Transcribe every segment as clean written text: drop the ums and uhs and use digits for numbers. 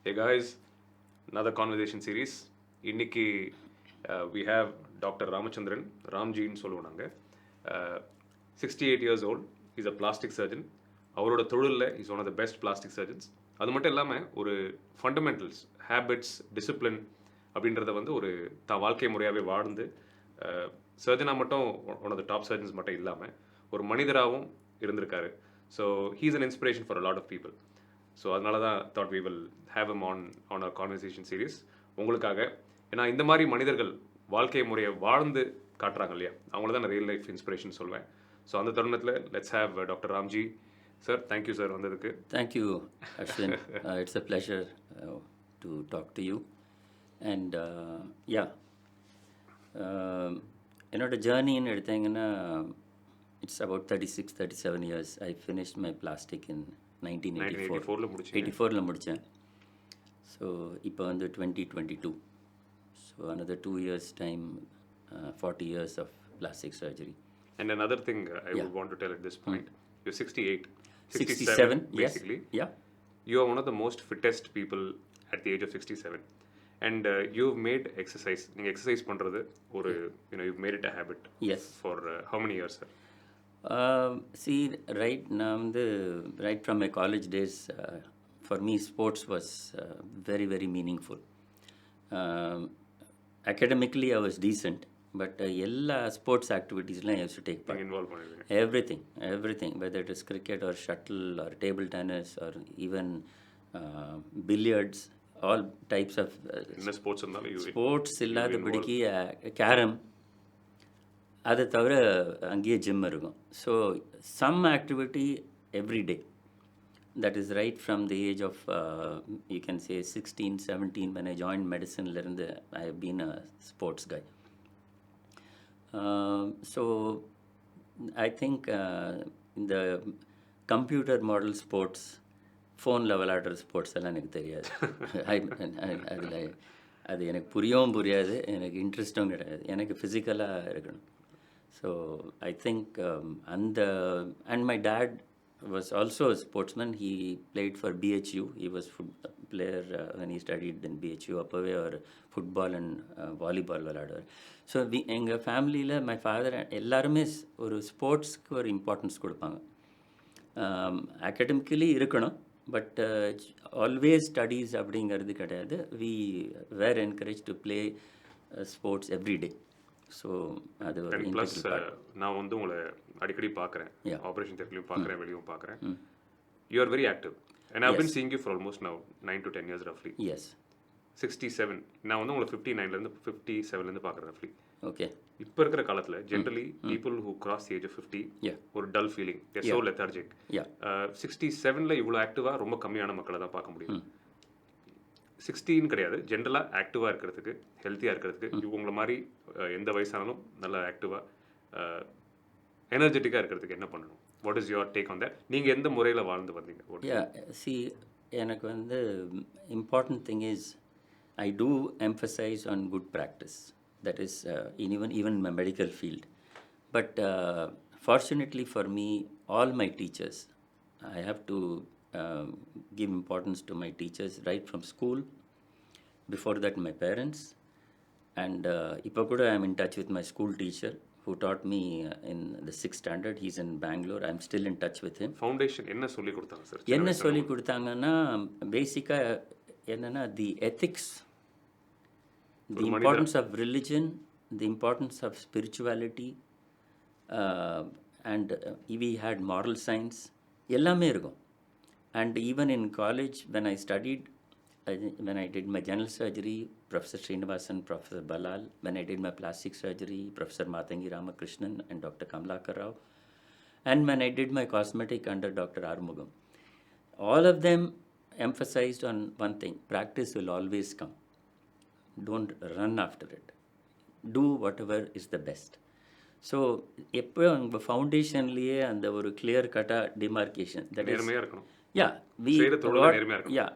Hey guys, another conversation series. இன்னைக்கு we have Dr. Ramachandran, ராம்ஜின்னு சொல்லுவோம் நாங்கள். 68 years old, he's a plastic surgeon. அவரோட தொழிலில் is one of the best plastic surgeons. அது மட்டும் இல்லாமல் ஒரு ஃபண்டமெண்டல்ஸ், ஹேபிட்ஸ், டிசிப்ளின் அப்படின்றத வந்து ஒரு வாழ்க்கை முறையாகவே வாழ்ந்து சர்ஜனாக மட்டும் one of the top surgeons மட்டும் இல்லாமல் ஒரு மனிதராகவும் இருந்திருக்காரு. So he's an inspiration for a lot of people. So அதனால தான் thought we will have M on our conversation series உங்களுக்காக. ஏன்னா இந்த மாதிரி மனிதர்கள் வாழ்க்கை முறையை வாழ்ந்து காட்டுறாங்க இல்லையா, அவங்கள தான் நான் ரியல் லைஃப் இன்ஸ்பிரேஷன் சொல்வேன். ஸோ அந்த தருணத்தில் let's have doctor Ramji sir. Thank you sir வந்ததுக்கு. Thank you Ashwin. It's a pleasure to talk to you. And yeah, என்னோட ஜேர்னின்னு எடுத்தீங்கன்னா it's about 36-37 years. I finished my plastic in 1984 முடித்தேன். ஸோ இப்போ வந்து 2022. So another 2 years time, 40 years of plastic surgery. And another thing I would want to tell at this point, you're 67 basically. Yes. Yeah. You are one of the most fittest people at the age of 67. And you've made exercise. நீங்கள் exercise பண்ணுறது ஒரு you've made it a habit. Yes. For how many years, sir? See, நான் வந்து right from my college days, for me sports was very, very meaningful. Academically I was decent, but எல்லா sports ஆக்டிவிட்டீஸ்லாம் I used to take part. Involve பண்ணிருக்கீங்க. Everything, whether it is cricket or shuttle or table tennis or even billiards, all types of என்ன sports இருந்தாலும் sports இல்லாதபடிக்கு carrom, அதை தவிர அங்கேயே gym இருக்கும். So some activity every day. That is right from the age of you can say 16-17 when I joined மெடிசன்லேருந்து I have been a sports guy. So I think இந்த computer model sports, ஃபோனில் விளையாடுற sports எல்லாம் எனக்கு தெரியாது. அதில் அது எனக்கு புரியவும் புரியாது, எனக்கு இன்ட்ரெஸ்ட்டும் கிடையாது. எனக்கு ஃபிசிக்கலாக இருக்கணும். So I think and my dad was also a sportsman. He played for BHU. He was player when he studied in BHU. அப்போவே அவர் ஃபுட்பால் அண்ட் வாலிபால் விளையாடுவார். ஸோ எங்கள் ஃபேமிலியில் மை ஃபாதர் எல்லாருமே ஒரு ஸ்போர்ட்ஸ்க்கு ஒரு இம்பார்ட்டன்ஸ் கொடுப்பாங்க. அகடமிக்கலி இருக்கணும், பட் ஆல்வேஸ் ஸ்டடீஸ் அப்படிங்கிறது கிடையாது. We were encourage to play sports every day. So அது ஒரு ப்ளஸ் நான் வந்து உங்களை அடிக்கடி பார்க்குறேன், ஆப்ரேஷன் தியேட்டர்லையும் பார்க்குறேன், வெளியும் பார்க்குறேன். You are very active and I've been seeing you for almost now 9 to 10 years ரஃப்லி. எஸ். 67. நான் வந்து உங்களை 59லேருந்து 57லேருந்து பார்க்குறேன் ரஃப்லி. ஓகே. இப்போ இருக்கிற காலத்தில் generally people who cross the age of 50 ஒரு டல் ஃபீலிங், ஸோ லெத்தார்ஜிக். 67ல் இவ்வளோ ஆக்டிவாக ரொம்ப கம்மியான மக்களை தான் பார்க்க முடியும். 16 கிடையாது, ஜென்ரலாக ஆக்டிவாக இருக்கிறதுக்கு, ஹெல்த்தியாக இருக்கிறதுக்கு, உங்களை மாதிரி எந்த வயசானாலும் நல்லா ஆக்டிவாக எனர்ஜெட்டிக்காக இருக்கிறதுக்கு என்ன பண்ணணும்? What is your take on that? நீங்கள் எந்த முறையில் வாழ்ந்து வந்தீங்க? சி, எனக்கு வந்து important thing is I do emphasise on good practice. That is even my medical field. But fortunately for me, all my teachers, I have to give importance to my teachers right from school. Before that, my parents. And இப்போ கூட I am in touch with my school teacher who taught me in the 6th standard. He's in Bangalore. I am still in touch with him. Foundation என்ன சொல்லி கொடுத்தாங்க sir? என்ன சொல்லி கொடுத்தாங்கன்னா பேசிக்காக என்னென்னா the ethics, the importance of religion, the importance of spirituality, and we had moral science, எல்லாமே இருக்கும். And even in college, when I studied, when I did my general surgery, Professor Srinivasan, Professor Balal. When I did my plastic surgery, Professor Matangi Ramakrishnan and Dr. Kamlakar Rao. And when I did my cosmetic under Dr. Armugam. All of them emphasized on one thing: practice will always come. Don't run after it. Do whatever is the best. So எப்போ உங்கள் ஃபவுண்டேஷன்லேயே அந்த ஒரு clear கட்டாக demarcation, that is இருக்கணும்.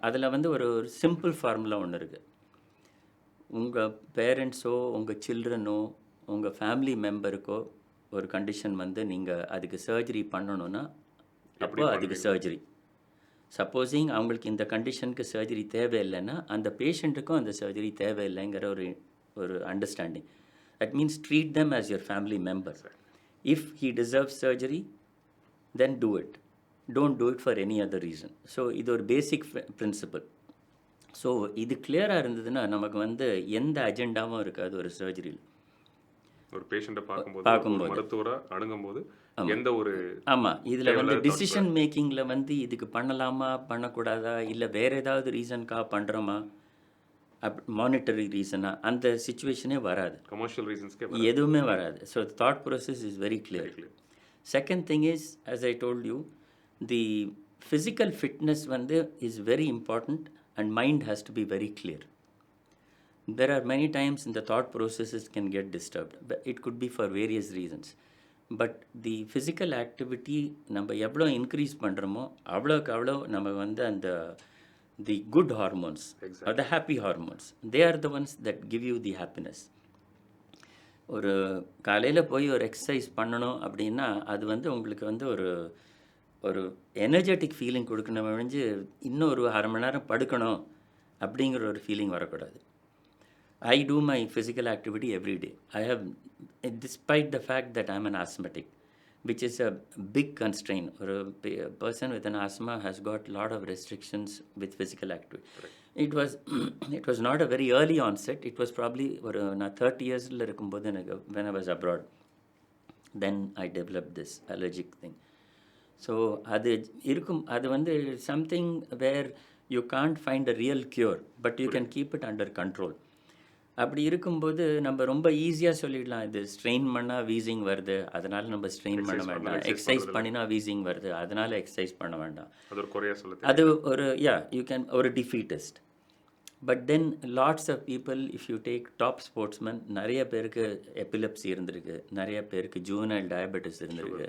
அதில் வந்து ஒரு simple formula ஒன்று இருக்குது. உங்கள் பேரண்ட்ஸோ உங்கள் சில்ட்ரனோ உங்கள் ஃபேமிலி மெம்பருக்கோ ஒரு கண்டிஷன் வந்து நீங்கள் அதுக்கு சர்ஜரி பண்ணணுன்னா அப்போ அதுக்கு சர்ஜரி. சப்போஸிங் அவங்களுக்கு இந்த கண்டிஷனுக்கு சர்ஜரி தேவையில்லைன்னா அந்த பேஷண்ட்டுக்கும் அந்த சர்ஜரி தேவையில்லைங்கிற ஒரு understanding. That means treat them as your family member. If he deserves surgery, then do it. Don't do it for any other reason. So இது ஒரு பேசிக் பிரின்சிபல். ஸோ இது கிளியராக இருந்ததுன்னா நமக்கு வந்து எந்த அஜெண்டாவும் இருக்காது ஒரு சர்ஜரியில். ஒரு பேஷண்ட்டை பார்க்கும்போது ஒரு மருத்துவரை அணுகும்போது எந்த ஒரு ஆமாம், இதில் வந்து டிசிஷன் மேக்கிங்கில் வந்து இதுக்கு பண்ணலாமா பண்ணக்கூடாதா இல்லை வேறு ஏதாவது ரீசனுக்காக பண்ணுறோமா மானிட்டரி ரீசனா அந்த சுச்சுவேஷனே வராது, கமர்ஷியல் ரீசன்ஸ்க்கே எதுவுமே வராது. So thought process is very clear. Second thing is, as I told you, the physical fitness வந்து is very important and mind has to be very clear. There are many times in the thought processes can get disturbed, but it could be for various reasons. But the physical activity நம்ம எவ்வளோ increase பண்ணுறோமோ அவ்வளோக்கு அவ்வளோ நம்ம வந்து அந்த the good hormones or the happy hormones, they are the ones that give you the happiness. ஒரு காலையில் போய் ஒரு எக்ஸசைஸ் பண்ணணும் அப்படின்னா அது வந்து உங்களுக்கு வந்து ஒரு எனர்ஜெட்டிக் ஃபீலிங் கொடுக்கணும் ஒழிஞ்சு இன்னும் ஒரு அரை மணி நேரம் படுக்கணும் அப்படிங்கிற ஒரு ஃபீலிங் வரக்கூடாது. I do my physical activity every day. I have, despite the fact that I'm an asthmatic, which is a big constraint. Or a person with an asthma has got a lot of restrictions with physical activity. Right. It was not a very early onset. It was probably நான் 30 yearsல இருக்கும்போது எனக்கு when I was abroad, then I developed this allergic thing. So அது வந்து something where you can't find a real cure, but you can keep it under control. அப்படி இருக்கும்போது நம்ம ரொம்ப ஈஸியாக சொல்லிடலாம், இது ஸ்ட்ரெயின் பண்ணால் வீசிங் வருது அதனால் நம்ம ஸ்ட்ரெயின் பண்ண வேண்டாம், எக்ஸசைஸ் பண்ணினா வீசிங் வருது அதனால் எக்ஸசைஸ் பண்ண வேண்டாம், அது யூ கேன் ஒரு டிஃபீட்டஸ்ட். But then lots of people, if you take top sportsman, நிறைய பேருக்கு எபிலெப்சி இருந்திருக்கு, நிறைய பேருக்கு ஜூவனைல் டயபெட்டிஸ் இருந்திருக்கு,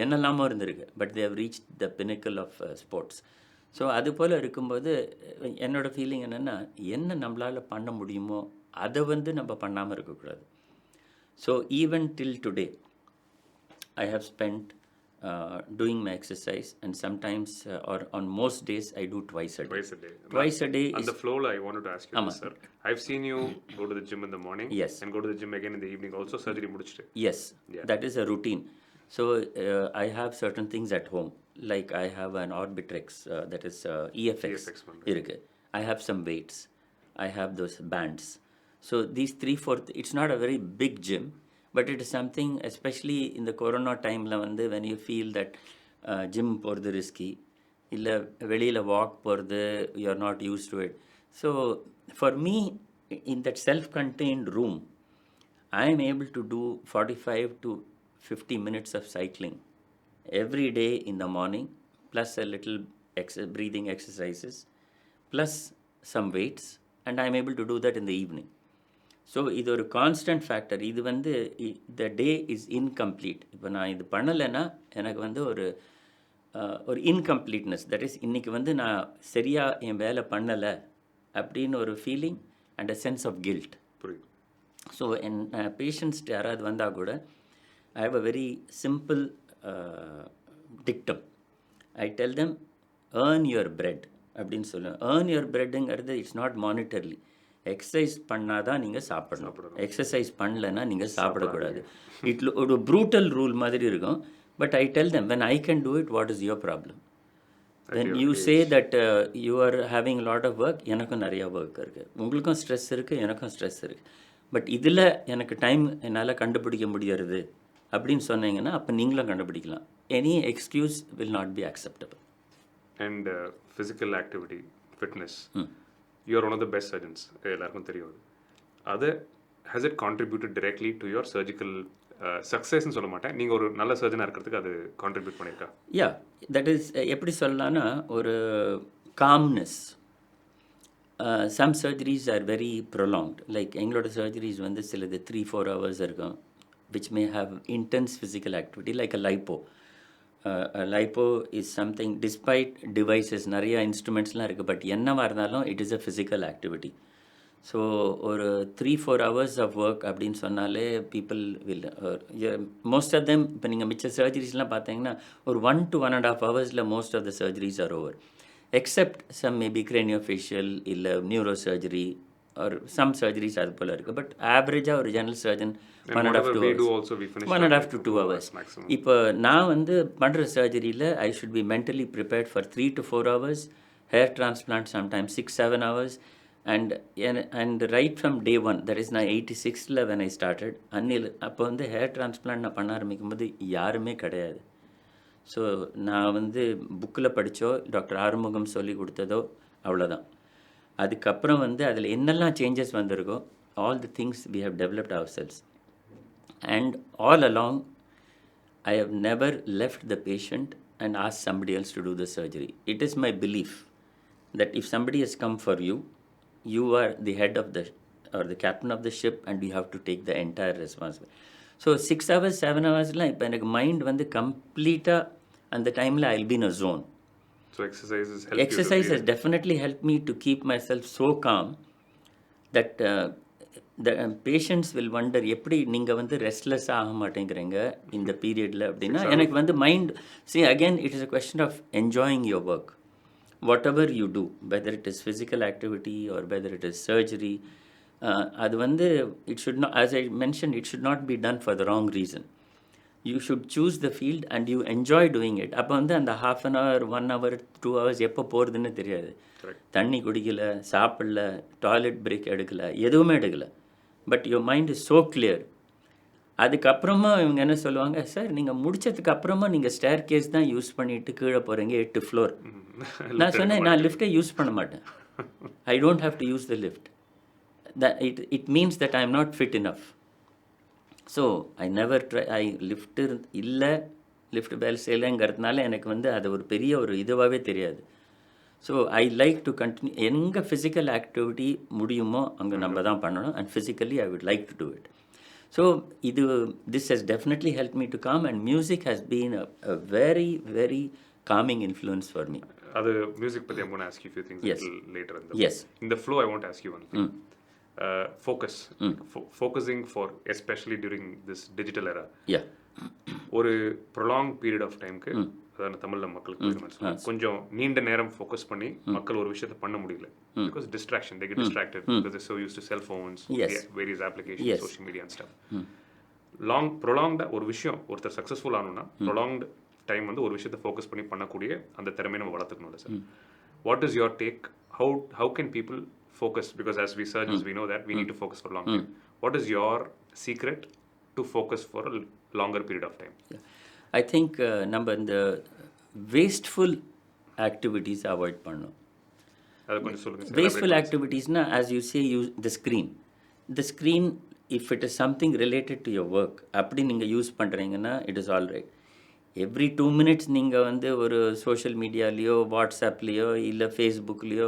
என்னெல்லாமோ இருந்திருக்கு, but they have reach the pinnacle of sports. So அது போல் இருக்கும்போது என்னோடய ஃபீலிங் என்னென்னா, என்ன நம்மளால் பண்ண முடியுமோ அதை வந்து நம்ம பண்ணாமல் இருக்கக்கூடாது. So even till today I have spent doing my exercise, and sometimes or on most days I do twice a day. On the flow, I wanted to ask you this, sir. I've seen you go to the gym in the morning, yes, and go to the gym again in the evening also, surgery mudichite. Yes, yeah. That is a routine. So I have certain things at home, like I have an Orbitrex, that is EFX irukku. I have some weights, I have those bands. So these 3-4, it's not a very big gym, but it is something, especially in the corona time la வந்து when you feel that gym போகிறது risky, இல்லை வெளியில் walk போகிறது you are not used to it. So for me, in that self-contained room, I am able to do 45 to 50 minutes of cycling every day in the morning, plus a little breathing exercises, plus some weights, and I am able to do that in the evening. So இது ஒரு constant factor. இது வந்து த day is incomplete. இப்போ நான் இது பண்ணலைன்னா எனக்கு வந்து ஒரு இன்கம்ப்ளீட்னஸ், தட் இஸ் இன்றைக்கி வந்து நான் சரியாக என் வேலை பண்ணலை அப்படின்னு ஒரு feeling and a sense of guilt. So என் பேஷண்ட்ஸ் யாராவது வந்தால் கூட I have a very simple dictum. I tell them, earn your bread அப்படின்னு சொல்லுவேன். ஏர்ன் யுவர் பிரெட்டுங்கிறது இட்ஸ் நாட் மானிட்டர்லி. எக்ஸசைஸ் பண்ணால் தான் நீங்கள் சாப்பிடணும், எக்ஸசைஸ் பண்ணலைன்னா நீங்கள் சாப்பிடக்கூடாது. ஒரு ப்ரூட்டல் ரூல் மாதிரி இருக்கும். But I tell them, when I can do it, what is your problem? When you say that you are having a lot of work, எனக்கும் நிறையா ஒர்க் இருக்குது, உங்களுக்கும் ஸ்ட்ரெஸ் இருக்குது, எனக்கும் ஸ்ட்ரெஸ் இருக்குது, பட் இதில் எனக்கு டைம் என்னால் கண்டுபிடிக்க முடியாது அப்படின்னு சொன்னீங்கன்னா அப்போ நீங்களும் கண்டுபிடிக்கலாம். Any excuse will not be acceptable. And physical activity, fitness, you are one of the best surgeons, எல்லாருக்கும் தெரியும். அது has it contributed directly to your surgical successன்னு சொல்ல மாட்டேன், நீங்கள் ஒரு நல்ல சர்ஜனாக இருக்கிறதுக்கு அது கான்ட்ரிபியூட் பண்ணியிருக்கா? யா, தட் இஸ் எப்படி சொல்லலான்னா ஒரு calmness. Some surgeries are very prolonged. Like எங்களோட சர்ஜரிஸ் வந்து சிலது 3-4 hours இருக்கும், which may have intense physical activity, like a lipo. Lipo is something, despite devices நிறைய இன்ஸ்ட்ருமெண்ட்ஸ்லாம் இருக்குது, பட் என்னவாக இருந்தாலும் it is a physical activity. So ஒரு 3-4 hours ஆஃப் ஒர்க் அப்படின்னு சொன்னாலே people will, most of them, இப்போ நீங்கள் மிச்ச சர்ஜரிஸ்லாம் பார்த்தீங்கன்னா ஒரு 1 to 1.5 hours most of the surgeries are over. Except some maybe craniofacial இல்லை neuro surgery or some surgeries அது போல் இருக்குது. பட் ஆவரேஜாக ஒரு general surgeon And whatever we do also, we finish 1.5 to 2 2 hours maximum. இப்போ நான் வந்து பண்ணுற சர்ஜரியில் I should be mentally prepared for 3 to 4 hours, hair transplant sometimes 6-7 hours, and right from day one, that is நான் 86ல் when I started, அப்போ வந்து hair transplant நான் பண்ண ஆரம்பிக்கும்போது யாருமே கிடையாது. ஸோ நான் வந்து புக்கில் படித்தோ டாக்டர் ஆறுமுகம் சொல்லி கொடுத்ததோ அவ்வளோதான். அதுக்கப்புறம் வந்து அதில் என்னெல்லாம் சேஞ்சஸ் வந்திருக்கோ all the things we have developed our cells. And all along, I have never left the patient and asked somebody else to do the surgery. It is my belief that if somebody has come for you, you are the head of the or the captain of the ship and you have to take the entire responsibility. So 6 hours, 7 hours, இப்போ எனக்கு mind வந்து கம்ப்ளீட்டாக அந்த டைமில் I'll be in a zone. So exercises help Exercise you to has definitely helped me to keep myself so calm that the patients will wonder எப்படி நீங்கள் வந்து ரெஸ்ட்லெஸ்ஸாக ஆக மாட்டேங்கிறீங்க இந்த பீரியடில் அப்படின்னா எனக்கு வந்து mind see again it is a question of enjoying your work. Whatever you do, whether it is physical activity or whether it is surgery, அது வந்து it should not, as I mentioned, it should not be done for the wrong reason. You should choose the field and you enjoy doing it. அப்போ வந்து அந்த 1/2 hour, 1 hour, 2 hours எப்போ போகிறதுன்னு தெரியாது. தண்ணி குடிக்கல, சாப்பிடல, டாய்லெட் பிரேக் எடுக்கல, எதுவுமே எடுக்கல. But your mind is so clear. அதுக்கப்புறமா இவங்க என்ன சொல்லுவாங்க, சார் நீங்கள் முடிச்சதுக்கு அப்புறமா நீங்கள் ஸ்டேர் கேஸ் தான் யூஸ் பண்ணிட்டு கீழே போகிறீங்க 8 floor. நான் சொன்னேன் நான் லிஃப்ட்டை யூஸ் பண்ண மாட்டேன். I don't have to use the lift. It means that I am not fit enough. So I never try. Lift இல்லை, லிஃப்ட் வேலை செய்யலைங்கிறதுனால எனக்கு வந்து அது ஒரு பெரிய ஒரு இதுவாகவே தெரியாது. So I like to continue. எங்கே ஃபிசிக்கல் ஆக்டிவிட்டி முடியுமோ அங்கே நம்ம தான் பண்ணணும். And physically I would like to do it. So this has definitely help me to com and music has been a very very calming influence for me. அது music பற்றி I'm going to ask you a few things Yes. later in Yes. In the flow I want to ask you one thing. Focus. Focusing for especially during this digital era. Yeah. ஒரு prolonged period of timeக்கு அதாவது தமிழில் மக்களுக்கு கொஞ்சம் நீண்ட நேரம் focus பண்ணி மக்கள் ஒரு விஷயத்தை பண்ண முடியல. Because distraction, they get distracted because they're so used to cell phones, various applications, social media and stuff. prolonged ஒரு விஷயம் ஒருத்தர் சக்ஸஸ்ஃபுல் ஆகணும்னா prolonged டைம் வந்து ஒரு விஷயத்தை ஃபோக்கஸ் பண்ணி பண்ணக்கூடிய அந்த திறமையை நம்ம வளர்த்துக்கணும்ல sir. What is your take? How can people focus? Because as we surgeons we know that we need to focus for long time. What is your secret to focus for a longer period of time? I think நம்ம இந்த wasteful activities avoid பண்ணணும். அதை கொஞ்சம் சொல்லுங்கள். Wasteful ஆக்டிவிட்டீஸ்னால் as you say use the screen if it is something related to your work அப்படி நீங்கள் use பண்ணுறீங்கன்னா it is all right. Every 2 minutes நீங்கள் வந்து ஒரு சோஷியல் மீடியாலேயோ வாட்ஸ்அப்லேயோ இல்லை ஃபேஸ்புக்லேயோ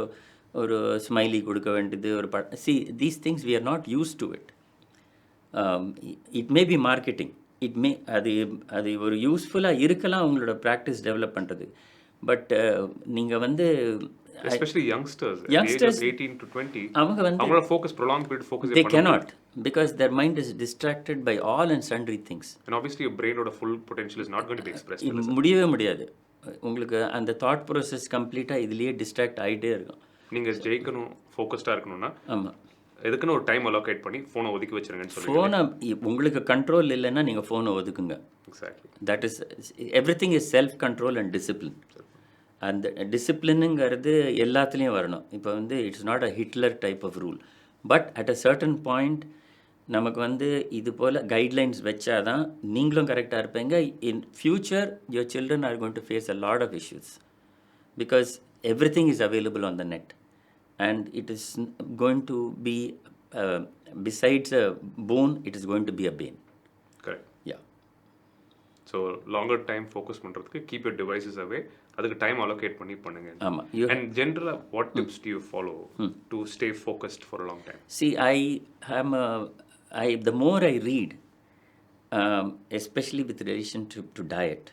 ஒரு ஸ்மைலி கொடுக்க வேண்டியது ஒரு these things we are not use to it. It may be marketing, it may அது ஒரு யூஸ்ஃபுல்லாக இருக்கலாம் உங்களோட ப்ராக்டிஸ் டெவலப் பண்ணுறது. பட் நீங்கள் வந்து especially youngsters 18 to 20 அவங்க வந்து அவங்களோட focus prolonged period focus they cannot because their mind is distracted by all and sundry things. and obviously your brain oda full potential is not going to be expressed. முடியவே முடியாது. உங்களுக்கு அந்த thought process கம்ப்ளீட்டாக இதுலேயே distract ஆகிட்டே இருக்கும். நீங்கள் ஜெயிக்கணும், ஃபோக்கஸ்டாக இருக்கணும்னா ஆமாம் எதுக்குன்னு ஒரு டைம் அலோகேட் பண்ணி ஃபோனை ஒதுக்கி வச்சுருங்கன்னு சொல்லி. ஃபோனை உங்களுக்கு கண்ட்ரோல் இல்லைன்னா நீங்கள் ஃபோனை ஒதுக்குங்க. Exactly. That is everything is self control and discipline. அந்த டிசிப்ளினுங்கிறது எல்லாத்துலேயும் வரணும். இப்போ வந்து it's not a Hitler type of rule. But at a certain point நமக்கு வந்து இது போல் கைட்லைன்ஸ் வச்சா தான் நீங்களும் கரெக்டாக இருப்பீங்க. In future your children are going to face a lot of issues because everything is available on the net and it is going to be besides a phone, it is going to be a pain. Correct. Yeah. So longer time focus பண்ணுறதுக்கு keep your devices away, அதுக்கு time allocate பண்ணி பண்ணுங்க. ஆமாம். And ஜென்ரலாக what tips do you follow to stay focused for a long time? See, the more I read, especially with relation to diet,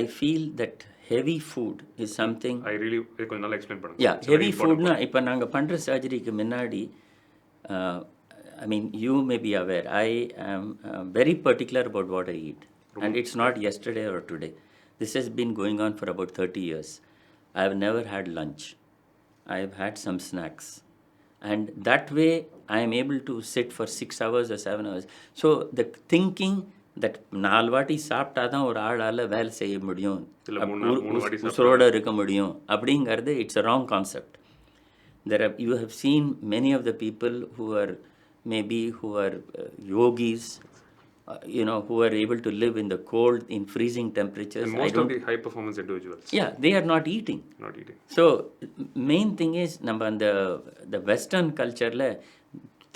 I feel that heavy food is something. இது கொஞ்சம் நல்லா explain பண்ணுங்க. Yeah, heavy foodனா இப்போ நாங்கள் பண்ணுற சர்ஜரிக்கு முன்னாடி I mean, you may be aware, I am very particular about what I eat. And it's not yesterday or today. This has been going on for about 30 years. I have never had lunch. I have had some snacks. And that way, I am able to sit for 6 hours or 7 hours. So, the thinking that 4 வாட்டி சாப்பிட்டா தான் ஒரு ஆளால் வேலை செய்ய முடியும், இல்ல 3 வாட்டி உசுரோடு இருக்க முடியும் அப்படிங்கிறது it's a wrong concept. You have seen many of the people who are yogis, who are able to live in the cold, in freezing temperatures. And most of the high performance individuals. Yeah, they are not eating. Not eating. So, main thing is, நம்ம அந்த western கல்ச்சரில்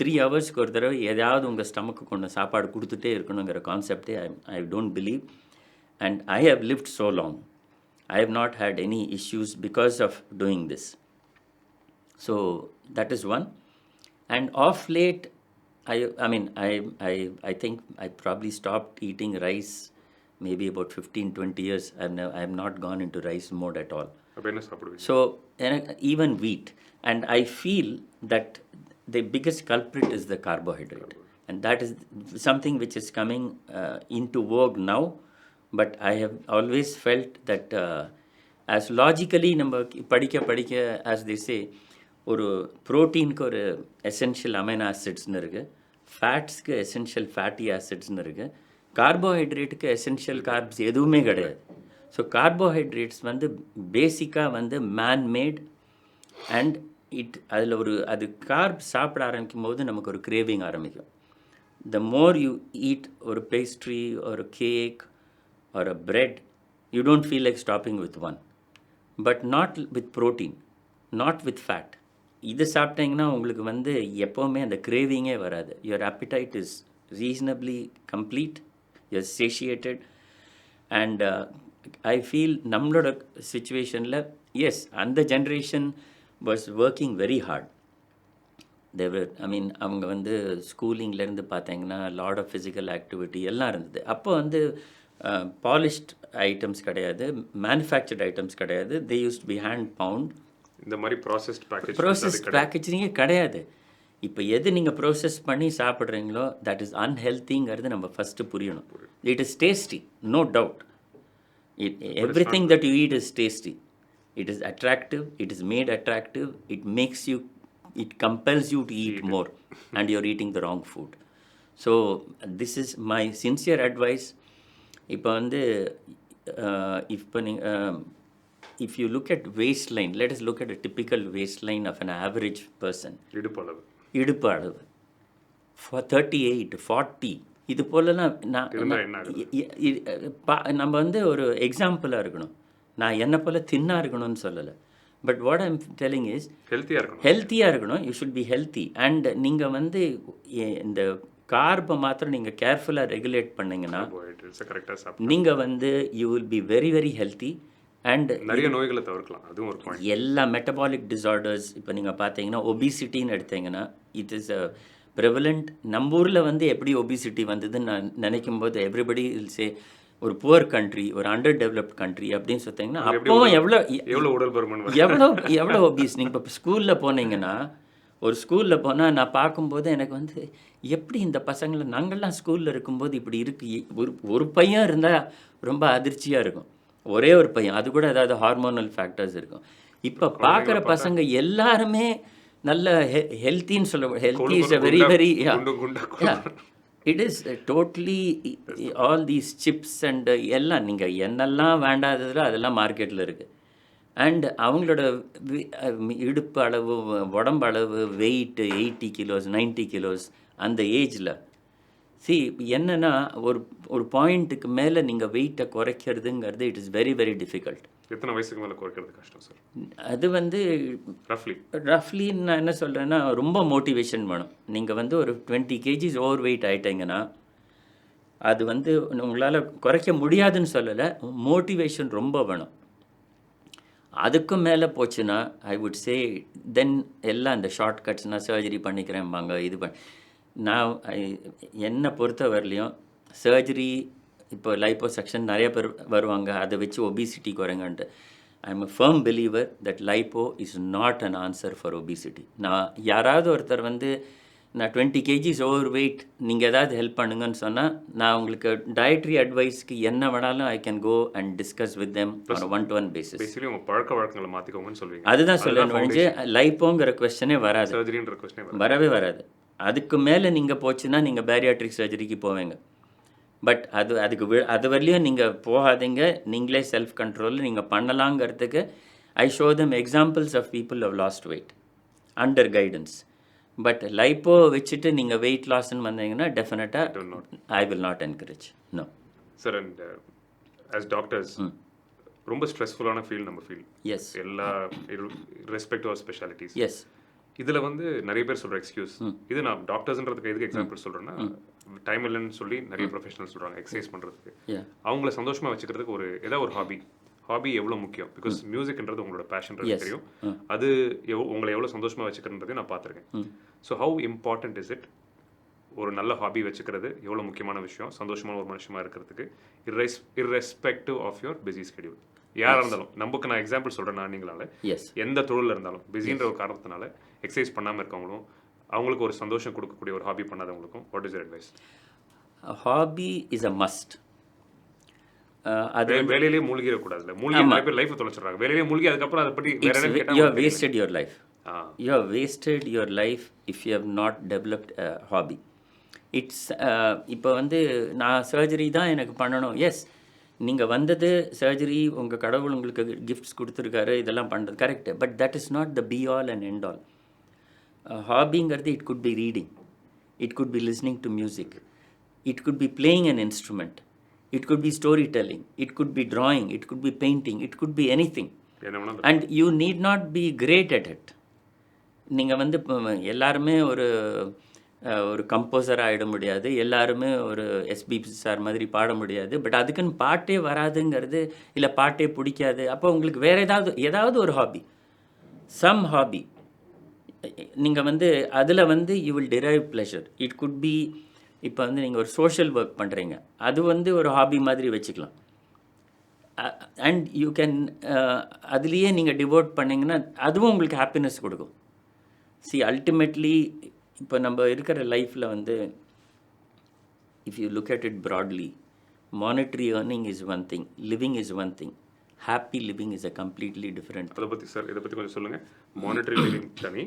3 ஹவர்ஸ்க்கு ஒரு தடவை ஏதாவது உங்கள் ஸ்டமக்கு கொண்டு சாப்பாடு கொடுத்துட்டே இருக்கணுங்கிற கான்செப்டே I don't believe. And I have lived so long. I have not had any issues because of doing this. So that is one. And of late, I think I probably stopped eating rice maybe about 15-20 years. I have not gone into rice mode at all. அப்ப என்ன சாப்பிடுவீங்க? So, even wheat. And I feel that the biggest culprit is the carbohydrate. And that is something which is coming into vogue now. But I have always felt that as logically, நம்ம படிக்க as they say, ஒரு ப்ரோட்டீனுக்கு ஒரு essential amino ஆசிட்ஸ்னு இருக்குது, ஃபேட்ஸ்க்கு essential fatty ஆசிட்ஸ்னு இருக்குது, கார்போஹைட்ரேட்டுக்கு essential corps எதுவுமே கிடையாது. So carbohydrates வந்து பேசிக்காக வந்து மேன்மேட். அண்ட் அதில் அது கார்ப் சாப்பிட ஆரம்பிக்கும் போது நமக்கு ஒரு கிரேவிங் ஆரம்பிக்கும். த மோர் யூ ஈட் ஒரு பேஸ்ட்ரி ஒரு கேக் ஒரு bread, you don't feel like stopping with one. But not with protein, not with fat. இது சாப்பிட்டீங்கன்னா உங்களுக்கு வந்து எப்போவுமே அந்த கிரேவிங்கே வராது. Your appetite is reasonably complete, you're satiated. And I feel நம்மளோட சுச்சுவேஷனில் எஸ், அந்த generation was working very hard. அவங்க வந்து ஸ்கூலிங்லேருந்து பார்த்தீங்கன்னா லாட் ஆஃப் ஃபிசிக்கல் ஆக்டிவிட்டி எல்லாம் இருந்தது. அப்போ வந்து பாலிஷ்ட் ஐட்டம்ஸ் கிடையாது, மேனுஃபேக்சர்ட் ஐட்டம்ஸ் கிடையாது. They use to be hand pound. இந்த மாதிரி ப்ராசஸ்ட் பேக்கேஜிங்கே கிடையாது. இப்போ எது நீங்கள் ப்ராசஸ் பண்ணி சாப்பிட்றீங்களோ தட் இஸ் அன்ஹெல்த்திங்கிறது நம்ம ஃபஸ்ட்டு புரியணும். It is tasty, no doubt. Everything that you eat is tasty. It is attractive, it is made attractive, it compels you to eat more, and you're eating the wrong food. So, this is my sincere advice. இப்போ வந்து if you look at waistline, let us look at a typical waistline of an average person. இடுப்பு அளவு for 38, 40 இது போலலாம் நம்ம வந்து ஒரு எக்ஸாம்பிளாக இருக்கணும். நான் என்ன போல் தின்னாக இருக்கணும்னு சொல்லலை. But what I'm telling is ஹெல்த்தியாக இருக்கணும். You should be healthy. And நீங்கள் வந்து இந்த கார்பை மாத்திரம் நீங்கள் கேர்ஃபுல்லாக ரெகுலேட் பண்ணிங்கன்னா நீங்கள் வந்து you will be very very healthy. And நிறைய நோய்களை தவிர்க்கலாம். அதுவும் ஒரு பாயிண்ட். எல்லா மெட்டபாலிக் டிசார்டர்ஸ் இப்போ நீங்கள் பார்த்தீங்கன்னா ஒபிசிட்டின்னு எடுத்தீங்கன்னா இட் இஸ் அ ப்ரெவலண்ட். நம்ம ஊரில் வந்து எப்படி ஒபிசிட்டி வந்ததுன்னு நான் நினைக்கும் போது எவ்ரிபடி வில் சே ஒரு புவர் கண்ட்ரி, ஒரு அண்டர் டெவலப்ட் கண்ட்ரி அப்படின்னு சொல்லிட்டிங்கன்னா அப்போவும் எவ்வளோ ஒபீஸ். நீங்கள் இப்போ ஸ்கூலில் போனீங்கன்னா, ஒரு ஸ்கூலில் போனால் நான் பார்க்கும்போது எனக்கு வந்து எப்படி இந்த பசங்களை, நாங்கள்லாம் ஸ்கூலில் இருக்கும்போது இப்படி இருக்குது. ஒரு பையன் இருந்தால் ரொம்ப அதிர்ச்சியாக இருக்கும், ஒரே ஒரு பையன், அது கூட ஏதாவது ஹார்மோனல் ஃபேக்டர்ஸ் இருக்கும். இப்போ பார்க்குற பசங்க எல்லாருமே நல்ல ஹெல்த்தின்னு சொல்ல, healthy is a very very it is totally all these chips and எல்லாம் நீங்கள் என்னெல்லாம் வேண்டாததில் அதெல்லாம் மார்க்கெட்டில் இருக்குது. அண்ட் அவங்களோட இடுப்பு அளவு, உடம்பு அளவு, வெயிட்டு 80 கிலோஸ் 90 கிலோஸ் அந்த ஏஜில். என்னென்னா ஒரு பாயிண்ட்டுக்கு மேலே நீங்கள் வெயிட்டை குறைக்கிறதுங்கிறது it is very very difficult. எத்தனை வயசுக்கு மேலே குறைக்கிறது கஷ்டம் சார்? அது வந்து ரஃப்லி நான் என்ன சொல்கிறேன்னா ரொம்ப மோட்டிவேஷன் வேணும். நீங்கள் வந்து ஒரு 20 kgs ஓவர் வெயிட் ஆகிட்டீங்கன்னா அது வந்து உங்களால் குறைக்க முடியாதுன்னு சொல்லலை, மோட்டிவேஷன் ரொம்ப வேணும். அதுக்கும் மேலே போச்சுன்னா ஐ வுட் சே தென் எல்லாம் இந்த ஷார்ட் கட்ஸ்னால் சர்ஜரி பண்ணிக்கிறேன்பாங்க. நான் என்னை பொறுத்த வரலையும் சர்ஜரி, இப்போ லைப்போசக்ஷன் நிறைய பேர் வருவாங்க, அதை வச்சு ஒபிசிட்டி குறைங்கன்ட்டு. I am a firm believer that lipo is not an answer for obesity. நான் யாராவது ஒருத்தர் வந்து நான் 20 கேஜிஸ் ஓவர் வெயிட், நீங்கள் ஏதாவது ஹெல்ப் பண்ணுங்கன்னு சொன்னால் நான் உங்களுக்கு டயட்ரி அட்வைஸ்க்கு என்ன வேணாலும் I can go and discuss with them on one to one basis. Basically உங்கள் பழக்க வழக்கங்களை மாற்றிக்கோங்கன்னு சொல்லுவீங்க. அதுதான் சொல்லணும் ஒழிஞ்சு லைப்போங்கிற கொஸ்டனே வராது, சர்ஜரின்ற கொஸ்டினே வரவே வராது. அதுக்கு மேலே நீங்கள் போச்சுன்னா நீங்கள் பேரியாட்ரிக் சர்ஜரிக்கு போவீங்க. பட் அது வரலையும் நீங்கள் போகாதீங்க. நீங்களே செல்ஃப் கண்ட்ரோலில் நீங்கள் பண்ணலாங்கிறதுக்கு I show them examples of people have lost weight under guidance. But lipo வச்சுட்டு நீங்கள் வெயிட் லாஸ்ன்னு வந்தீங்கன்னா டெஃபினட்டாக I will not encourage. No sir. And as doctors ரொம்ப ஸ்ட்ரெஸ்ஃபுல்லான ஃபீல்ட் நம்ம ஃபீல்ட். எஸ். எல்லா ரெஸ்பெக்டிவ் ஆஃப் ஸ்பெஷாலிட்டிஸ். எஸ். இதில் வந்து நிறைய பேர் சொல்கிற எக்ஸ்கியூஸ் இது, நான் டாக்டர்ஸ்ன்றதுக்கு எதுக்கு எக்ஸாம்பிள் சொல்கிறேன்னா, டைம் இல்லைன்னு சொல்லி நிறைய ப்ரொஃபஷனல் சொல்கிறாங்க எக்ஸசைஸ் பண்ணுறதுக்கு. அவங்கள சந்தோஷமாக வச்சுக்கிறதுக்கு ஏதாவது ஒரு ஹாபி எவ்வளோ முக்கியம். பிகாஸ் மியூசிக்ன்றது உங்களோட பேஷன்றது தெரியும். அது உங்களை எவ்வளோ சந்தோஷமாக வச்சுக்கிறதையும் நான் பார்த்துருக்கேன். So how important is it, ஒரு நல்ல ஹாபி வச்சுக்கிறது எவ்வளோ முக்கியமான விஷயம் சந்தோஷமான ஒரு மனுஷமாக இருக்கிறதுக்கு, irrespective of your busy schedule. யாராக இருந்தாலும், நமக்கு நான் எக்ஸாம்பிள் சொல்கிறேன், நான் நீங்களால எந்த தொழிலில் இருந்தாலும் பிஸின்ற ஒரு காரணத்தினால எக்ஸசைஸ் பண்ணாமல் இருக்கவங்களும், அவங்களுக்கு ஒரு சந்தோஷம் கொடுக்கக்கூடிய ஒரு ஹாபி பண்ணாதவங்களுக்கும் what is your advice? Hobby is a must. அது வேலையிலேயே மூழ்கிடக்கூடாதுல்ல. மூழ்கி நிறைய பேர் லைஃப் தொலைச்சிடுறாங்க வேலையிலேயே மூழ்கி. அதுக்கப்புறம் அதை பற்றி you have wasted your life. You have wasted your life if you have not developed hobby. It's இப்போ வந்து நான் சர்ஜரி தான் எனக்கு பண்ணணும். எஸ், நீங்கள் வந்தது சர்ஜரி, உங்கள் கடவுள் உங்களுக்கு கிஃப்ட்ஸ் கொடுத்துருக்காரு, இதெல்லாம் பண்ணுறது correct. But that is not the be all and end all. ஹாபிங்கிறது it could be reading, it could be listening to music, it could be playing an instrument, it could be storytelling, it could be drawing, it could be painting, it could be anything. And you need not be great at it. நீங்கள் வந்து எல்லாருமே ஒரு composer ஆகிட முடியாது, எல்லாருமே ஒரு SP sir மாதிரி பாட முடியாது. பட் அதுக்குன்னு பாட்டே வராதுங்கிறது, இல்லை பாட்டே பிடிக்காது, அப்போ உங்களுக்கு வேறு ஏதாவது ஒரு ஹாபி, சம் ஹாபி நீங்கள் வந்து அதில் வந்து you will drive pleasure. It could B, இப்போ வந்து நீங்கள் ஒரு சோஷியல் ஒர்க் பண்ணுறீங்க, அது வந்து ஒரு ஹாபி மாதிரி வச்சுக்கலாம். அண்ட் யூ கேன் அதுலேயே நீங்கள் டிவோட் பண்ணிங்கன்னா அதுவும் உங்களுக்கு ஹாப்பினஸ் கொடுக்கும். அல்டிமேட்லி இப்போ நம்ம இருக்கிற லைஃப்பில் வந்து if you look at it broadly, monetary earning is one thing, living is one thing, happy living is a completely different. அதை பற்றி சார், இதை பற்றி கொஞ்சம் சொல்லுங்கள். மானிட்டரி லிவிங் தனி,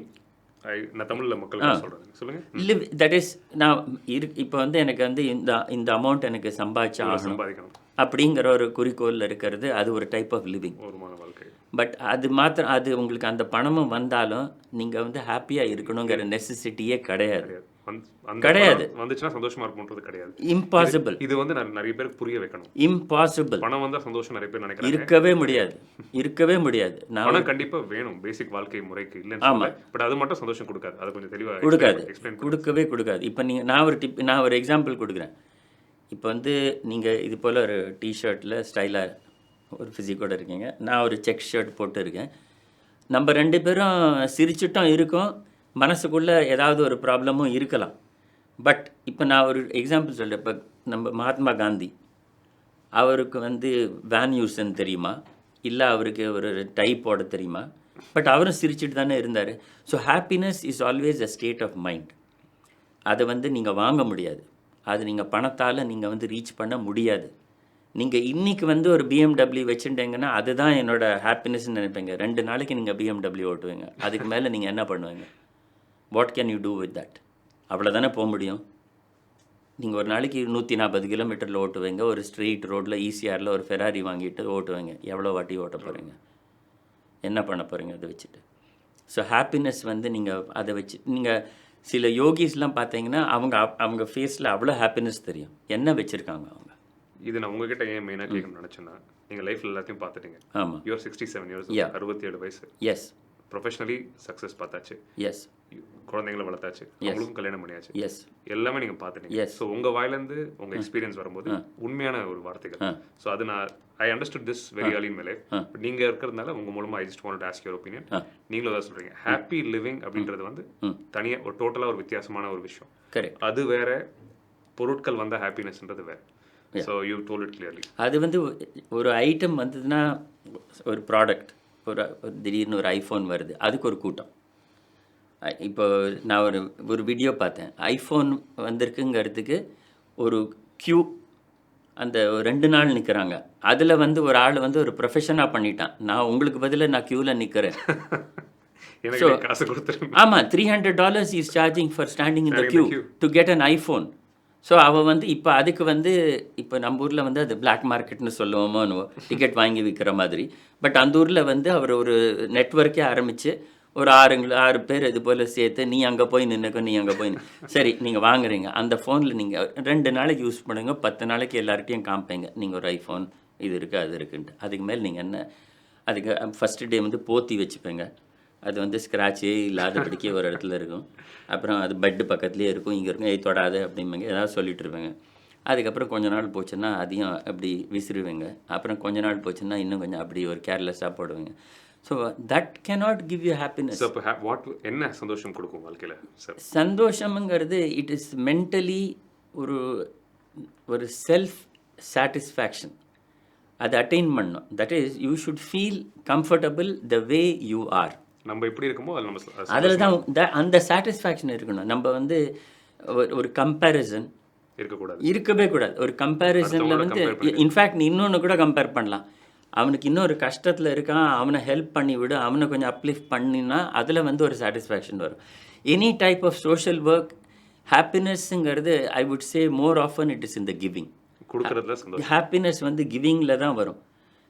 நான் தமிழில் மக்களுக்கு சொல்கிறேன், சொல்லுங்கள். லிவ் தட் இஸ், நான் இப்போ வந்து எனக்கு வந்து இந்த அமௌண்ட் எனக்கு சம்பாதிக்கணும் அப்படிங்கிற ஒரு குறிக்கோளில் இருக்கிறது, அது ஒரு டைப் ஆஃப் லிவிங், ஒருமான வாழ்க்கை. பட் அது உங்களுக்கு அந்த பணமும் வந்தாலும் நீங்கள் வந்து ஹாப்பியாக இருக்கணுங்கிற நெசசிட்டியே கிடையாது. வந்துச்சுன்னா சந்தோஷமா இருக்கும்ன்றது கிடையாது. இம்பாசிபிள். இது வந்து நிறைய பேருக்கு புரிய வைக்கணும். இம்பாசிபிள். பணம் வந்தா சந்தோஷம் நிறைய பேர் நினைக்கிறாங்க. இருக்கவே முடியாது. பணம் கண்டிப்பா வேணும் பேசிக் வாழ்க்கை முறைக்கு, இல்லைன்னு பட் அது மட்டும் சந்தோஷம் கொடுக்காது. அது கொஞ்சம் தெளிவா கொடுக்காது. இப்போ நான் ஒரு எக்ஸாம்பிள் கொடுக்குறேன். இப்போ வந்து நீங்கள் இது போல் ஒரு டிஷர்ட்டில் ஸ்டைலாக ஒரு ஃபிசிக்கோடு இருக்கீங்க, நான் ஒரு செக் ஷர்ட் போட்டு இருக்கேன். நம்ம 2 பேரும் சிரிச்சுட்டும் இருக்கோம், மனசுக்குள்ளே ஏதாவது ஒரு ப்ராப்ளமும் இருக்கலாம். பட் இப்போ நான் ஒரு எக்ஸாம்பிள் சொல்கிறேன். இப்போ நம்ம மகாத்மா காந்தி, அவருக்கு வந்து வேன் யூஸ்ன்னு தெரியுமா, இல்லை அவருக்கு ஒரு டை போட தெரியுமா, பட் அவரும் சிரிச்சுட்டு தானே இருந்தார். So happiness is always a state of mind. அதை வந்து நீங்கள் வாங்க முடியாது, அது நீங்கள் பணத்தால் நீங்கள் வந்து ரீச் பண்ண முடியாது. நீங்கள் இன்றைக்கி வந்து ஒரு BMW வச்சுட்டீங்கன்னா அதுதான் என்னோடய ஹாப்பினஸ்ன்னு நினைப்பீங்க. 2 நாளைக்கு நீங்கள் BMW ஓட்டுவீங்க, அதுக்கு மேலே நீங்கள் என்ன பண்ணுவீங்க? What can you do with that? அவ்வளோதானே போக முடியும். நீங்கள் ஒரு நாளைக்கு 140 கிலோமீட்டரில் ஓட்டுவீங்க, ஒரு ஸ்ட்ரெயிட் ரோட்டில் ஈசிஆரில் ஒரு ஃபெராரி வாங்கிட்டு ஓட்டுவீங்க. எவ்வளோ வாட்டி ஓட்ட போகிறீங்க? என்ன பண்ண போகிறீங்க அதை வச்சுட்டு? ஸோ ஹாப்பினஸ் வந்து நீங்கள் அதை வச்சு, நீங்கள் சில யோகிஸ்லாம் பார்த்தீங்கன்னா அவங்க ஃபேஸில் அவ்வளோ ஹாப்பினஸ் தெரியும். என்ன வச்சுருக்காங்க அவங்க? இது நான் உங்ககிட்ட ஏன் மெயினாக கேட்கணும்னு நினச்சேன்னா, நீங்கள் லைஃப்பில் எல்லாத்தையும் பார்த்துட்டீங்க. ஆமாம். யூஆர் 67 இயர்ஸ், 67 வயசு. எஸ். ப்ரொஃபஷனலி சக்ஸஸ் பார்த்தாச்சு. எஸ். குழந்தைங்களை வளர்த்தாச்சு, அவங்களுக்கும் கல்யாணம் பண்ணியாச்சு. எஸ். எல்லாமே நீங்கள் பார்த்துட்டீங்க. ஸோ உங்கள் வாயிலேருந்து உங்கள் எக்ஸ்பீரியன்ஸ் வரும்போது உண்மையான ஒரு வார்த்தைகள். ஸோ அது I understood this very early in my life. But நீங்கள் இருக்கிறதுனால உங்கள் மூலமாக I just want to ask your opinion. நீங்களும் தான் சொல்கிறீங்க, ஹாப்பி லிவிங் அப்படின்றது வந்து தனியாக ஒரு டோட்டலாக ஒரு வித்தியாசமான ஒரு விஷயம். கரெக்ட். அது வேற, பொருட்கள் வந்தால் ஹாப்பினஸ்ன்றது வேறு. So you told it clearly. அது வந்து ஒரு ஐட்டம் வந்ததுன்னா, ஒரு ப்ராடக்ட், ஒரு திடீர்னு ஒரு ஐஃபோன் வருது, அதுக்கு ஒரு கூட்டம். இப்போ நான் ஒரு வீடியோ பார்த்தேன். ஐஃபோன் வந்திருக்குங்கிறதுக்கு ஒரு க்யூ அந்த 2 நாள் நிற்கிறாங்க. அதில் வந்து ஒரு ஆள் வந்து ஒரு ப்ரொஃபஷனாக பண்ணிட்டான். நான் உங்களுக்கு பதிலாக நான் க்யூவில் நிற்கிறேன். எனக்கு நீங்க காசு கொடுத்துருங்க. ஆமாம், $300 is charging for standing in the Standing in Q the queue. To get an iPhone. So அவள் வந்து இப்போ அதுக்கு வந்து இப்போ நம்ம ஊரில் வந்து அது பிளாக் மார்க்கெட்னு சொல்லுவோமோ டிக்கெட் வாங்கி விற்கிற மாதிரி. பட் அந்த ஊரில் வந்து அவர் ஒரு நெட்வொர்க்கே ஆரம்பித்து ஒரு 6 பேர் இது போல் சேர்த்து நீ அங்கே போய் நின்னுக்கோ, நீ அங்கே போய் சரி நீங்கள் வாங்குறீங்க அந்த ஃபோனில் நீங்கள் 2 நாளைக்கு யூஸ் பண்ணுங்க, 10 நாளைக்கு எல்லார்கிட்டையும் காமிப்பீங்க நீங்கள் ஒரு ஐஃபோன் இது இருக்குது அது இருக்குன்ட்டு. அதுக்கு மேலே நீங்கள் என்ன அதுக்கு ஃபஸ்ட்டு டே வந்து போத்தி வச்சுப்பேங்க. அது வந்து ஸ்க்ராட்சே இல்லாதபடிக்கே ஒரு இடத்துல இருக்கும். அப்புறம் அது பெட்டு பக்கத்துலேயே இருக்கும், இங்கே இருக்கும், எது தொடாது அப்படிம்பேங்க, ஏதாவது சொல்லிட்டு இருப்பேங்க. அதுக்கப்புறம் கொஞ்ச நாள் போச்சுன்னா அதையும் அப்படி விசிறுவேங்க. அப்புறம் கொஞ்ச நாள் போச்சுன்னா இன்னும் கொஞ்சம் அப்படி ஒரு கேர்லெஸ்ஸாக போடுவேங்க. So that cannot give you happiness. So, அப்ப என்ன சந்தோஷம் கொடுக்கும் வாழ்க்கையில சார்? சந்தோஷம்ங்கிறது இட் இஸ் மென்டலி ஒரு ஒரு செல்ஃப் சாட்டிஸ்ஃபேக்ஷன். அதை அட்டைன் பண்ணணும். That is you should feel comfortable the way you are. நம்ம எப்படி இருக்கமோ அது நம்ம அதில் தான் அந்த சாட்டிஸ்ஃபேக்ஷன் இருக்கணும். நம்ம வந்து ஒரு கம்பேரிசன் இருக்கக்கூடாது. இருக்கவே கூடாது. ஒரு கம்பேரிசனில் வந்து இன்ஃபேக்ட் நீ இன்னொன்று கூட கம்பேர் பண்ணலாம். அவனுக்கு இன்னொரு கஷ்டத்தில் இருக்கான், அவனை ஹெல்ப் பண்ணி விடு, அவனை கொஞ்சம் அப்லிஃப்ட் பண்ணினா அதில் வந்து ஒரு சாட்டிஸ்ஃபேக்ஷன் வரும். Any type of social work ஹாப்பினஸ்ங்கிறது I would say more often it is in the giving. கொடுக்கறதுல சந்தோஷம். ஹாப்பினஸ் வந்து கிவிங்கில் தான் வரும்.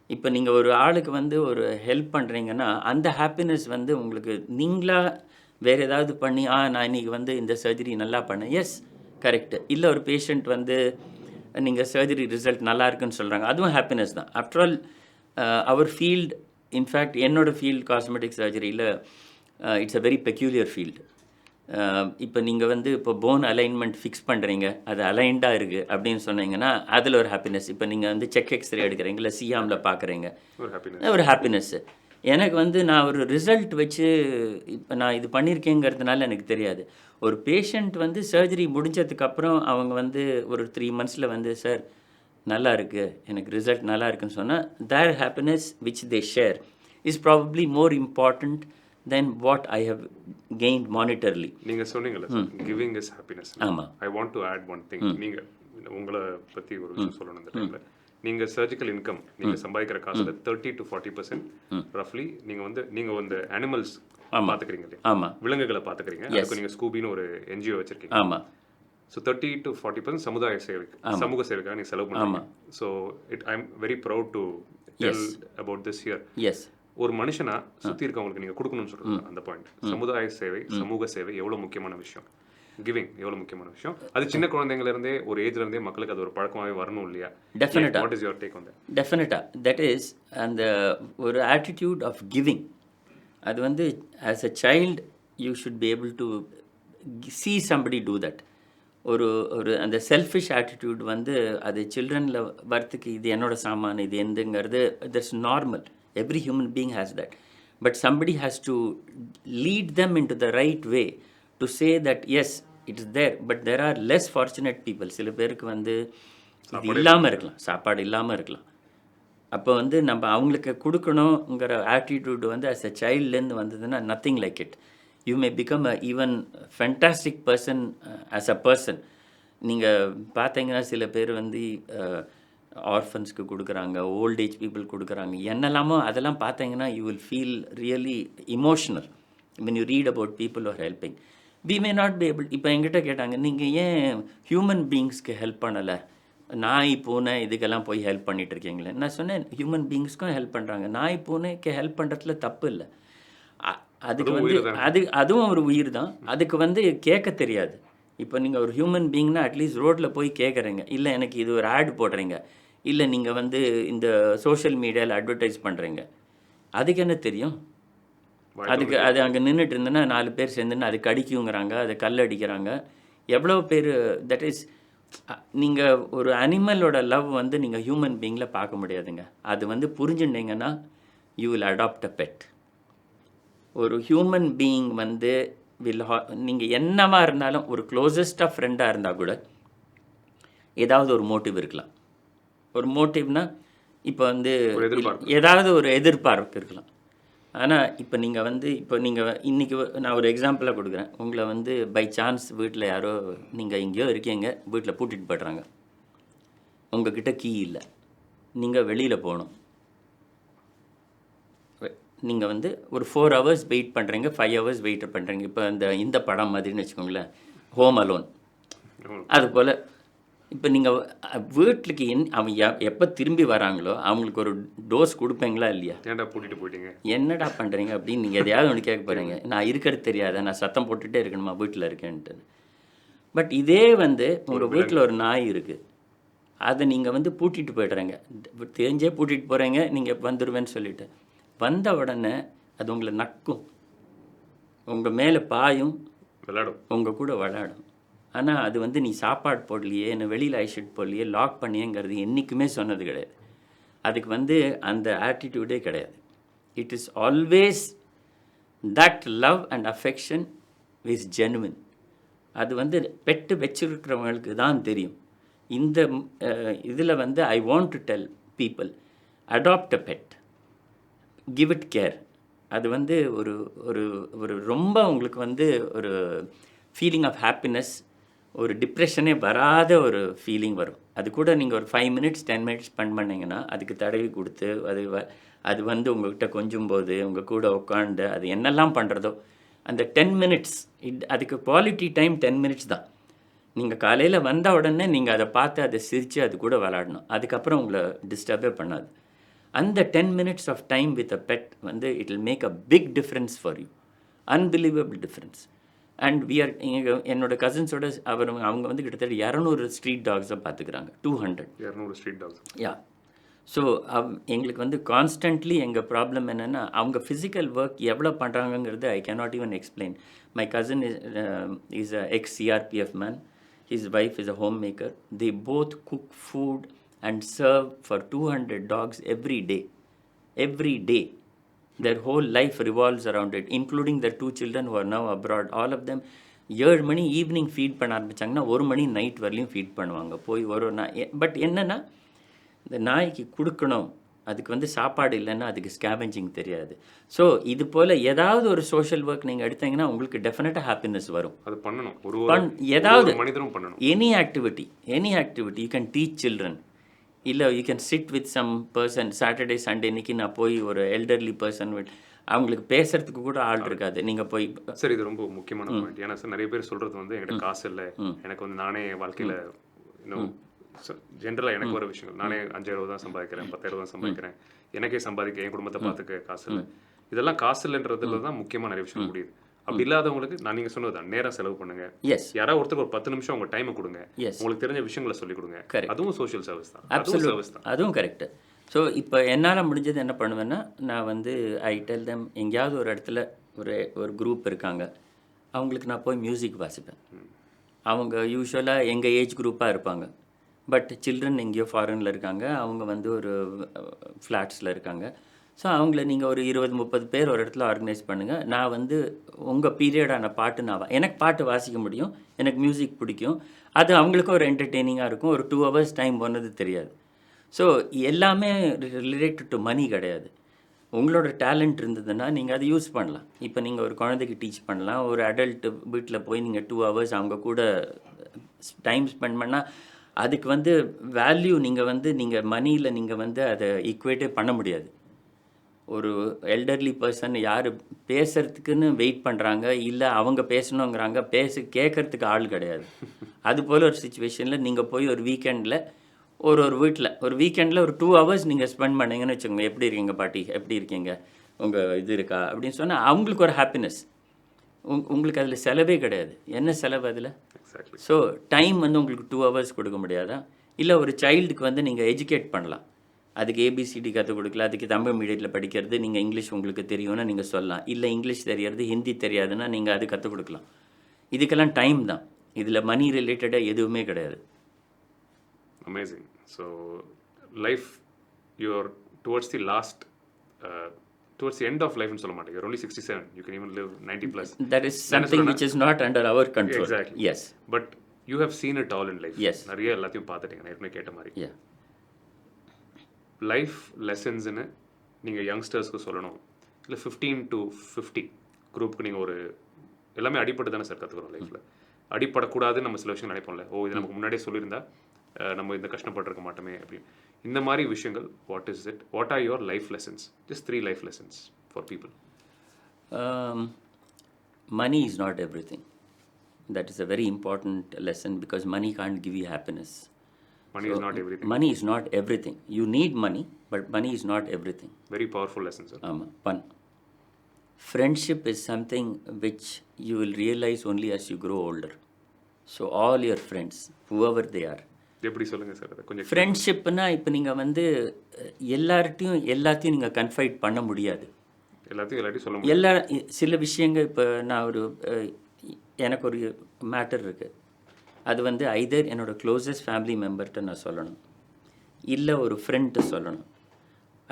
இப்போ நீங்கள் ஒரு ஆளுக்கு வந்து ஒரு ஹெல்ப் பண்ணுறீங்கன்னா அந்த ஹாப்பினஸ் வந்து உங்களுக்கு நீங்களாக வேறு ஏதாவது பண்ணி நான் இன்றைக்கி வந்து இந்த சர்ஜரி நல்லா பண்ணேன், எஸ் கரெக்டு. இல்லை ஒரு பேஷண்ட் வந்து நீங்கள் சர்ஜரி ரிசல்ட் நல்லா இருக்குன்னு சொல்கிறாங்க, அதுவும் ஹாப்பினஸ் தான். After all our field, in fact என்னோடய ஃபீல்டு காஸ்மெட்டிக் சர்ஜரியில் it's a very peculiar field. இப்போ நீங்கள் வந்து இப்போ போன் அலைன்மெண்ட் ஃபிக்ஸ் பண்ணுறீங்க, அது அலைன்டாக இருக்குது அப்படின்னு சொன்னீங்கன்னா அதில் ஒரு ஹாப்பினஸ். இப்போ நீங்கள் வந்து செக் எக்ஸ்ரே எடுக்கிறீங்க, இல்லை சியாமில் பார்க்குறீங்க, ஒரு ஹாப்பினஸ்ஸு. எனக்கு வந்து நான் ஒரு ரிசல்ட் வச்சு இப்போ நான் இது பண்ணியிருக்கேங்கிறதுனால எனக்கு தெரியாது. ஒரு பேஷண்ட் வந்து சர்ஜரி முடிஞ்சதுக்கப்புறம் அவங்க வந்து ஒரு 3 monthஸில் வந்து சார் நல்லா இருக்குது, எனக்கு ரிசல்ட் நல்லா இருக்குன்னு சொன்னால் their happiness which they share is probably more important than what I have gained monetarily. நீங்கள் சொன்னீங்கல்ல கிவிங் இஸ் ஹாப்பினஸ். ஆமாம். I want to add one thing. நீங்கள் உங்களை பற்றி ஒரு விஷயம் சொல்லணும் இந்த டைமில். நீங்கள் சர்ஜிக்கல் இன்கம் நீங்கள் சம்பாதிக்கிற காசுல 30 to 40% ரஃப்லி நீங்கள் வந்து அனிமல்ஸ் பார்த்துக்கிறீங்க இல்லையா? ஆமாம். விலங்குகளை பார்த்துக்கிறீங்க. அதுக்கு நீங்கள் ஸ்கூபின்னு ஒரு NGO வச்சிருக்கீங்க. ஆமாம். ஸோ 30 to 40% சமுதாய சேவைக்கு, சமூக சேவைக்காக நீங்கள் செலவு பண்ணுறீங்க. So I am very proud to tell about this here. Yes. ஒரு மனுஷனா சுற்றி இருக்கவங்களுக்கு நீங்கள் கொடுக்கணும்னு சொல்கிறது அந்த பாயிண்ட். சமுதாய சேவை, சமூக சேவை எவ்வளோ முக்கியமான விஷயம், கிவிங் எவ்வளோ முக்கியமான விஷயம். அது சின்ன குழந்தைங்கள்லேருந்தே ஒரு ஏஜ்லேருந்தே மக்களுக்கு அது ஒரு பழக்கமாகவே வரணும் இல்லையா? டெஃபினட்டாக. What is your take on that? டெஃபினட்டாக. தட் இஸ் அந்த ஒரு ஆட்டிடியூட் ஆஃப் கிவிங். அது வந்து as a child you should be able to see somebody do that. ஒரு அந்த செல்ஃபிஷ் ஆட்டிடியூட் வந்து அது சில்ட்ரனில் வரத்துக்கு இது என்னோட சாமான், இது எந்துங்கிறது that's normal. Every human being has that. But somebody has to lead them into the right way to say that yes it is there. But there are less fortunate people. சில பேருக்கு வந்து இது இல்லாமல் இருக்கலாம், சாப்பாடு இல்லாமல் இருக்கலாம். அப்போ வந்து நம்ம அவங்களுக்கு கொடுக்கணுங்கிற ஆட்டிடியூட் வந்து ஆஸ் அ சைல்ட்லேருந்து வந்ததுன்னா nothing like it. You may become a even fantastic person as a person. நீங்கள் பார்த்தீங்கன்னா சில பேர் வந்து ஆர்ஃபன்ஸ்க்கு கொடுக்குறாங்க, ஓல்ட் ஏஜ் பீப்புள் கொடுக்குறாங்க, என்னெல்லாமோ அதெல்லாம் பார்த்தீங்கன்னா you will feel really emotional when you read about people who are helping. We may not be able. இப்போ என்கிட்ட கேட்டாங்க, நீங்கள் ஏன் ஹியூமன் பீயிங்ஸ்க்கு ஹெல்ப் பண்ணலை, நாய் பூனை இதுக்கெல்லாம் போய் ஹெல்ப் பண்ணிட்டு இருக்கீங்களே? நான் சொன்னேன் ஹியூமன் பீயிங்ஸ்க்கும் ஹெல்ப் பண்ணுறாங்க, நாய் பூனைக்கு ஹெல்ப் பண்ணுறதுல தப்பு இல்லை. அதுக்கு வந்து அதுவும் ஒரு உயிர் தான். அதுக்கு வந்து கேட்க தெரியாது. இப்போ நீங்கள் ஒரு ஹியூமன் பீயிங்னா அட்லீஸ்ட் ரோட்டில் போய் கேட்குறீங்க, இல்லை எனக்கு இது ஒரு ஆட் போடுறீங்க, இல்லை நீங்கள் வந்து இந்த சோஷியல் மீடியாவில் அட்வர்டைஸ் பண்ணுறீங்க, அதுக்கு என்ன தெரியும்? அதுக்கு அது அங்கே நின்றுட்டு இருந்தேன்னா 4 பேர் சேர்ந்துன்னு அதுக்கு அடிக்குங்கிறாங்க, அதை கல் அடிக்கிறாங்க. எவ்வளோ பேர் தட் இஸ். நீங்கள் ஒரு அனிமலோட லவ் வந்து நீங்கள் ஹியூமன் பீயிங்கில் பார்க்க முடியாதுங்க. அது வந்து புரிஞ்சுட்டீங்கன்னா you will adopt a pet. ஒரு ஹியூமன் பீயிங் வந்து நீங்கள் என்னவா இருந்தாலும் ஒரு க்ளோசஸ்டாக ஃப்ரெண்டாக இருந்தால் கூட ஏதாவது ஒரு மோட்டிவ் இருக்கலாம். ஒரு மோட்டிவ்னா இப்போ வந்து ஏதாவது ஒரு எதிர்பார்ப்பு இருக்கலாம். ஆனால் இப்போ நீங்கள் வந்து இப்போ நீங்கள் இன்றைக்கி நான் ஒரு எக்ஸாம்பிளாக கொடுக்குறேன். உங்களை வந்து பை சான்ஸ் வீட்டில் யாரோ நீங்கள் எங்கேயோ இருக்கீங்க, வீட்டில் பூட்டிட்டு போய்ட்றாங்க. உங்ககிட்ட கீ இல்லை, நீங்கள் வெளியில் போகணும். நீங்கள் வந்து ஒரு 4 ஹவர்ஸ் வெயிட் பண்ணுறீங்க, 5 ஹவர்ஸ் வெயிட் பண்ணுறீங்க. இப்போ இந்த படம் மாதிரின்னு வச்சுக்கோங்களேன், ஹோம் அலோன். அதுபோல் இப்போ நீங்கள் வீட்டுக்கு அவன் எப்போ திரும்பி வராங்களோ அவங்களுக்கு ஒரு டோஸ் கொடுப்பீங்களா இல்லையா? ஏன்டா பூட்டிட்டு போயிட்டீங்க, என்னடா பண்ணுறீங்க அப்படின்னு நீங்கள் எதையாவது ஒன்று கேட்க போகிறீங்க. நான் இருக்கிறது தெரியாத, நான் சத்தம் போட்டுகிட்டே இருக்கணுமா வீட்டில் இருக்கேன்ட்டு. பட் இதே வந்து உங்கள் வீட்டில் ஒரு நாய் இருக்குது, அதை நீங்கள் வந்து பூட்டிட்டு போய்ட்றீங்க, தெரிஞ்சே பூட்டிட்டு போகிறீங்க, நீங்கள் வந்துடுவேன்னு சொல்லிவிட்டு. வந்த உடனே அது உங்களை நக்கும், உங்கள் மேலே பாயும், விளையாடும், உங்கள் கூட விளையாடும். ஆனால் அது வந்து நீ சாப்பாடு போடலையே, என்னை வெளியில் ஐஷிட் போடலையே, லாக் பண்ணியேங்கிறது என்றைக்குமே சொன்னது கிடையாது. அதுக்கு வந்து அந்த ஆட்டிடியூடே கிடையாது. It is always that love and affection is genuine. அது வந்து பெட்டு வச்சிருக்கிறவங்களுக்கு தான் தெரியும். இந்த இதில் வந்து I want to tell people, adopt a pet, give it care. அது வந்து ஒரு ஒரு ஒரு ரொம்ப உங்களுக்கு வந்து ஒரு ஃபீலிங் ஆஃப் ஹாப்பினஸ், ஒரு டிப்ரெஷனே வராத ஒரு ஃபீலிங் வரும். அது கூட நீங்கள் ஒரு 5 மினிட்ஸ் 10 மினிட்ஸ் ஸ்பெண்ட் பண்ணிங்கன்னா அதுக்கு தடவி கொடுத்து அது வந்து உங்கள்கிட்ட கொஞ்சும் போது உங்கள் கூட உட்காந்து அது என்னெல்லாம் பண்ணுறதோ அந்த 10 மினிட்ஸ் அதுக்கு குவாலிட்டி டைம் 10 மினிட்ஸ் தான். நீங்கள் காலையில் வந்த உடனே நீங்கள் அதை பார்த்து அதை சிரித்து அது கூட விளாடணும். அதுக்கப்புறம் உங்களை டிஸ்டர்பே பண்ணாது. அந்த 10 minutes of time with a pet வந்து it will make a big difference for you, unbelievable difference. And என்னோட கசின்ஸோட அவங்க வந்து கிட்டத்தட்ட 200 ஸ்ட்ரீட் டாக்ஸை பார்த்துக்கிறாங்க. 200 ஸ்ட்ரீட் டாக்ஸ். யா. ஸோ எங்களுக்கு வந்து கான்ஸ்டன்ட்லி எங்கள் ப்ராப்ளம் என்னென்னா அவங்க ஃபிசிக்கல் ஒர்க் எவ்வளோ பண்ணுறாங்கங்கிறது I cannot even explain. My cousin is a ex-CRPF man, his wife is a homemaker. They both cook food and serve for 200 dogs every day. Every day. Their whole life revolves around it, including their 2 children who are now abroad. All of them 7 மணி evening feed பண்ண ஆரம்பித்தாங்கன்னா 1 மணி night வரலையும் feet பண்ணுவாங்க போய் ஒரு but என்னென்னா இந்த நாய்க்கு கொடுக்கணும், அதுக்கு வந்து சாப்பாடு இல்லைன்னா அதுக்கு ஸ்கேவெஞ்சிங் தெரியாது. ஸோ இது போல் ஏதாவது ஒரு சோஷியல் ஒர்க் நீங்கள் எடுத்தீங்கன்னா உங்களுக்கு டெஃபினட்டாக ஹாப்பினஸ் வரும். அது பண்ணணும், ஏதாவது மனிதனும் பண்ணணும். Any activity you can teach children. இல்லை you can sit with some person. Saturday Sunday இன்னைக்கு நான் போய் ஒரு எல்டர்லி பர்சன் அவங்களுக்கு பேசுறதுக்கு கூட ஆள் இருக்காது, நீங்கள் போய். சார் இது ரொம்ப முக்கியமான பாயிண்ட். ஏன்னா சார் நிறைய பேர் சொல்கிறது வந்து என்கிட்ட காசு இல்லை, எனக்கு வந்து நானே வாழ்க்கையில் இன்னும் ஜென்ரலாக எனக்கு வர விஷயங்கள், நானே 5,000 தான் சம்பாதிக்கிறேன், 10,000 தான் சம்பாதிக்கிறேன், எனக்கே சம்பாதிக்க என் குடும்பத்தை பார்த்துக்க காசு இல்லை. இதெல்லாம் காசு இல்லைன்றதுல தான் முக்கியமாக நிறைய விஷயம் முடியுது. அப்படி இல்லாதவங்களுக்கு நான் நீங்கள் சொன்னது தான், நேரம் செலவு பண்ணுங்க. யாராவது ஒருத்தருக்கு ஒரு 10 நிமிஷம் உங்க டைமை கொடுங்க, உங்களுக்கு தெரிஞ்ச விஷயங்களை சொல்லிக் கொடுங்க. அதுவும் சோஷியல் சர்வீஸ் தான். அதுவும் கரெக்ட். ஸோ இப்போ என்னால் முடிஞ்சது என்ன பண்ணுவேன்னா, நான் வந்து ஐ டெல் தெம், எங்கேயாவது ஒரு இடத்துல ஒரு குரூப் இருக்காங்க, அவங்களுக்கு நான் போய் மியூசிக் வாசிப்பேன். அவங்க யூஸ்வலாக எங்கள் ஏஜ் குரூப்பாக இருப்பாங்க, பட் சில்ட்ரன் எங்கேயோ ஃபாரினில் இருக்காங்க, அவங்க வந்து ஒரு ஃப்ளாட்ஸில் இருக்காங்க. ஸோ அவங்கள நீங்கள் ஒரு 20-30 பேர் ஒரு இடத்துல ஆர்கனைஸ் பண்ணுங்கள். நான் வந்து உங்கள் பீரியடான பாட்டு எனக்கு பாட்டு வாசிக்க முடியும், எனக்கு மியூசிக் பிடிக்கும், அது அவங்களுக்கும் ஒரு என்டர்டெய்னிங்காக இருக்கும். ஒரு 2 ஹவர்ஸ் டைம் போனது தெரியாது. ஸோ எல்லாமே ரிலேட்டட் டு மணி கிடையாது. உங்களோட டேலண்ட் இருந்ததுன்னா நீங்கள் அதை யூஸ் பண்ணலாம். இப்போ நீங்கள் ஒரு குழந்தைக்கு டீச் பண்ணலாம், ஒரு அடல்ட் வீட்டில் போய் நீங்கள் 2 ஹவர்ஸ் அவங்க கூட டைம் ஸ்பெண்ட் பண்ணால் அதுக்கு வந்து வேல்யூ நீங்கள் மணியில் நீங்கள் வந்து அதை ஈக்குவேட்டே பண்ண முடியாது. ஒரு எல்டர்லி பர்சன் யார் பேசுகிறதுக்குன்னு வெயிட் பண்ணுறாங்க, இல்லை அவங்க பேசணுங்கிறாங்க, கேட்குறதுக்கு ஆள் கிடையாது. அதுபோல் ஒரு சுச்சுவேஷனில் நீங்கள் போய் ஒரு வீக்கெண்டில் ஒரு வீக்கெண்டில் ஒரு 2 ஹவர்ஸ் நீங்கள் ஸ்பெண்ட் பண்ணிங்கன்னு வச்சுக்கோங்க. எப்படி இருக்கீங்க பாட்டி, எப்படி இருக்கீங்க, உங்கள் இது இருக்கா அப்படின்னு சொன்னால் அவங்களுக்கு ஒரு ஹாப்பினஸ். உங்களுக்கு அதில் செலவே கிடையாது. என்ன செலவு அதில்? ஸோ டைம் வந்து உங்களுக்கு 2 ஹவர்ஸ் கொடுக்க முடியாதா? இல்லை ஒரு சைல்டுக்கு வந்து நீங்கள் எஜுகேட் பண்ணலாம், அதுக்கு ஏபிசிடி கற்றுக் கொடுக்கலாம், அதுக்கு தமிழ் மீடியத்தில் படிக்கிறது, நீங்கள் இங்கிலீஷ் உங்களுக்கு தெரியும்னா நீங்கள் சொல்லலாம், இல்லை இங்கிலீஷ் தெரியாது ஹிந்தி தெரியாதுன்னா நீங்கள் அது கற்றுக் கொடுக்கலாம். இதுக்கெல்லாம் டைம் தான், இதில் மணி ரிலேட்டடாக எதுவுமே கிடையாது. Amazing. So life you are towards the last, towards the end of life ன்னு சொல்ல மாட்டேங்க. You're only 67. You can even live 90+. That is something which is not under our control. Exactly. Yes. But you have seen it all in life. Yes. நிறைய எல்லாத்தையும் பார்த்துட்டீங்க, நான் ஏற்கனவே கேட்ட மாதிரி. Yeah. லைஃப் லெசன்ஸ்னு நீங்கள் யங்ஸ்டர்ஸ்க்கு சொல்லணும், இல்லை 15 to 50 குரூப்புக்கு நீங்கள் ஒரு எல்லாமே அடிப்பட்டு தானே சார் கற்றுக்குறோம் லைஃப்பில். அடிப்படக்கூடாதுன்னு நம்ம சில விஷயங்கள் நினைப்போம்ல, ஓ இது நமக்கு முன்னாடியே சொல்லியிருந்தா நம்ம இந்த கஷ்டப்பட்டிருக்க மாட்டோமே அப்படின்னு. இந்த மாதிரி விஷயங்கள் what are your life lessons, just 3 life lessons for people? Money is not everything. That is a very important lesson because money can't give you happiness. Money is not everything. Money is not everything. You need money, but money is not everything. Very powerful lesson, sir. One. Friendship is something which you will realize only as you grow older. So all your friends, whoever they are. எப்படி சொல்லுங்க sir அதை கொஞ்சம். ஃப்ரெண்ட்ஷிப்னா இப்போ நீங்கள் வந்து எல்லாத்தையும் நீங்கள் confide பண்ண முடியாது. எல்லாத்தையும் சொல்ல முடியாது. சில விஷயங்கள் இப்போ நான் எனக்கு ஒரு மேட்டர் இருக்குது, அது வந்து ஐதர் என்னோடய க்ளோசஸ்ட் ஃபேமிலி மெம்பர்கிட்ட நான் சொல்லணும், இல்லை ஒரு ஃப்ரெண்ட்டு சொல்லணும்.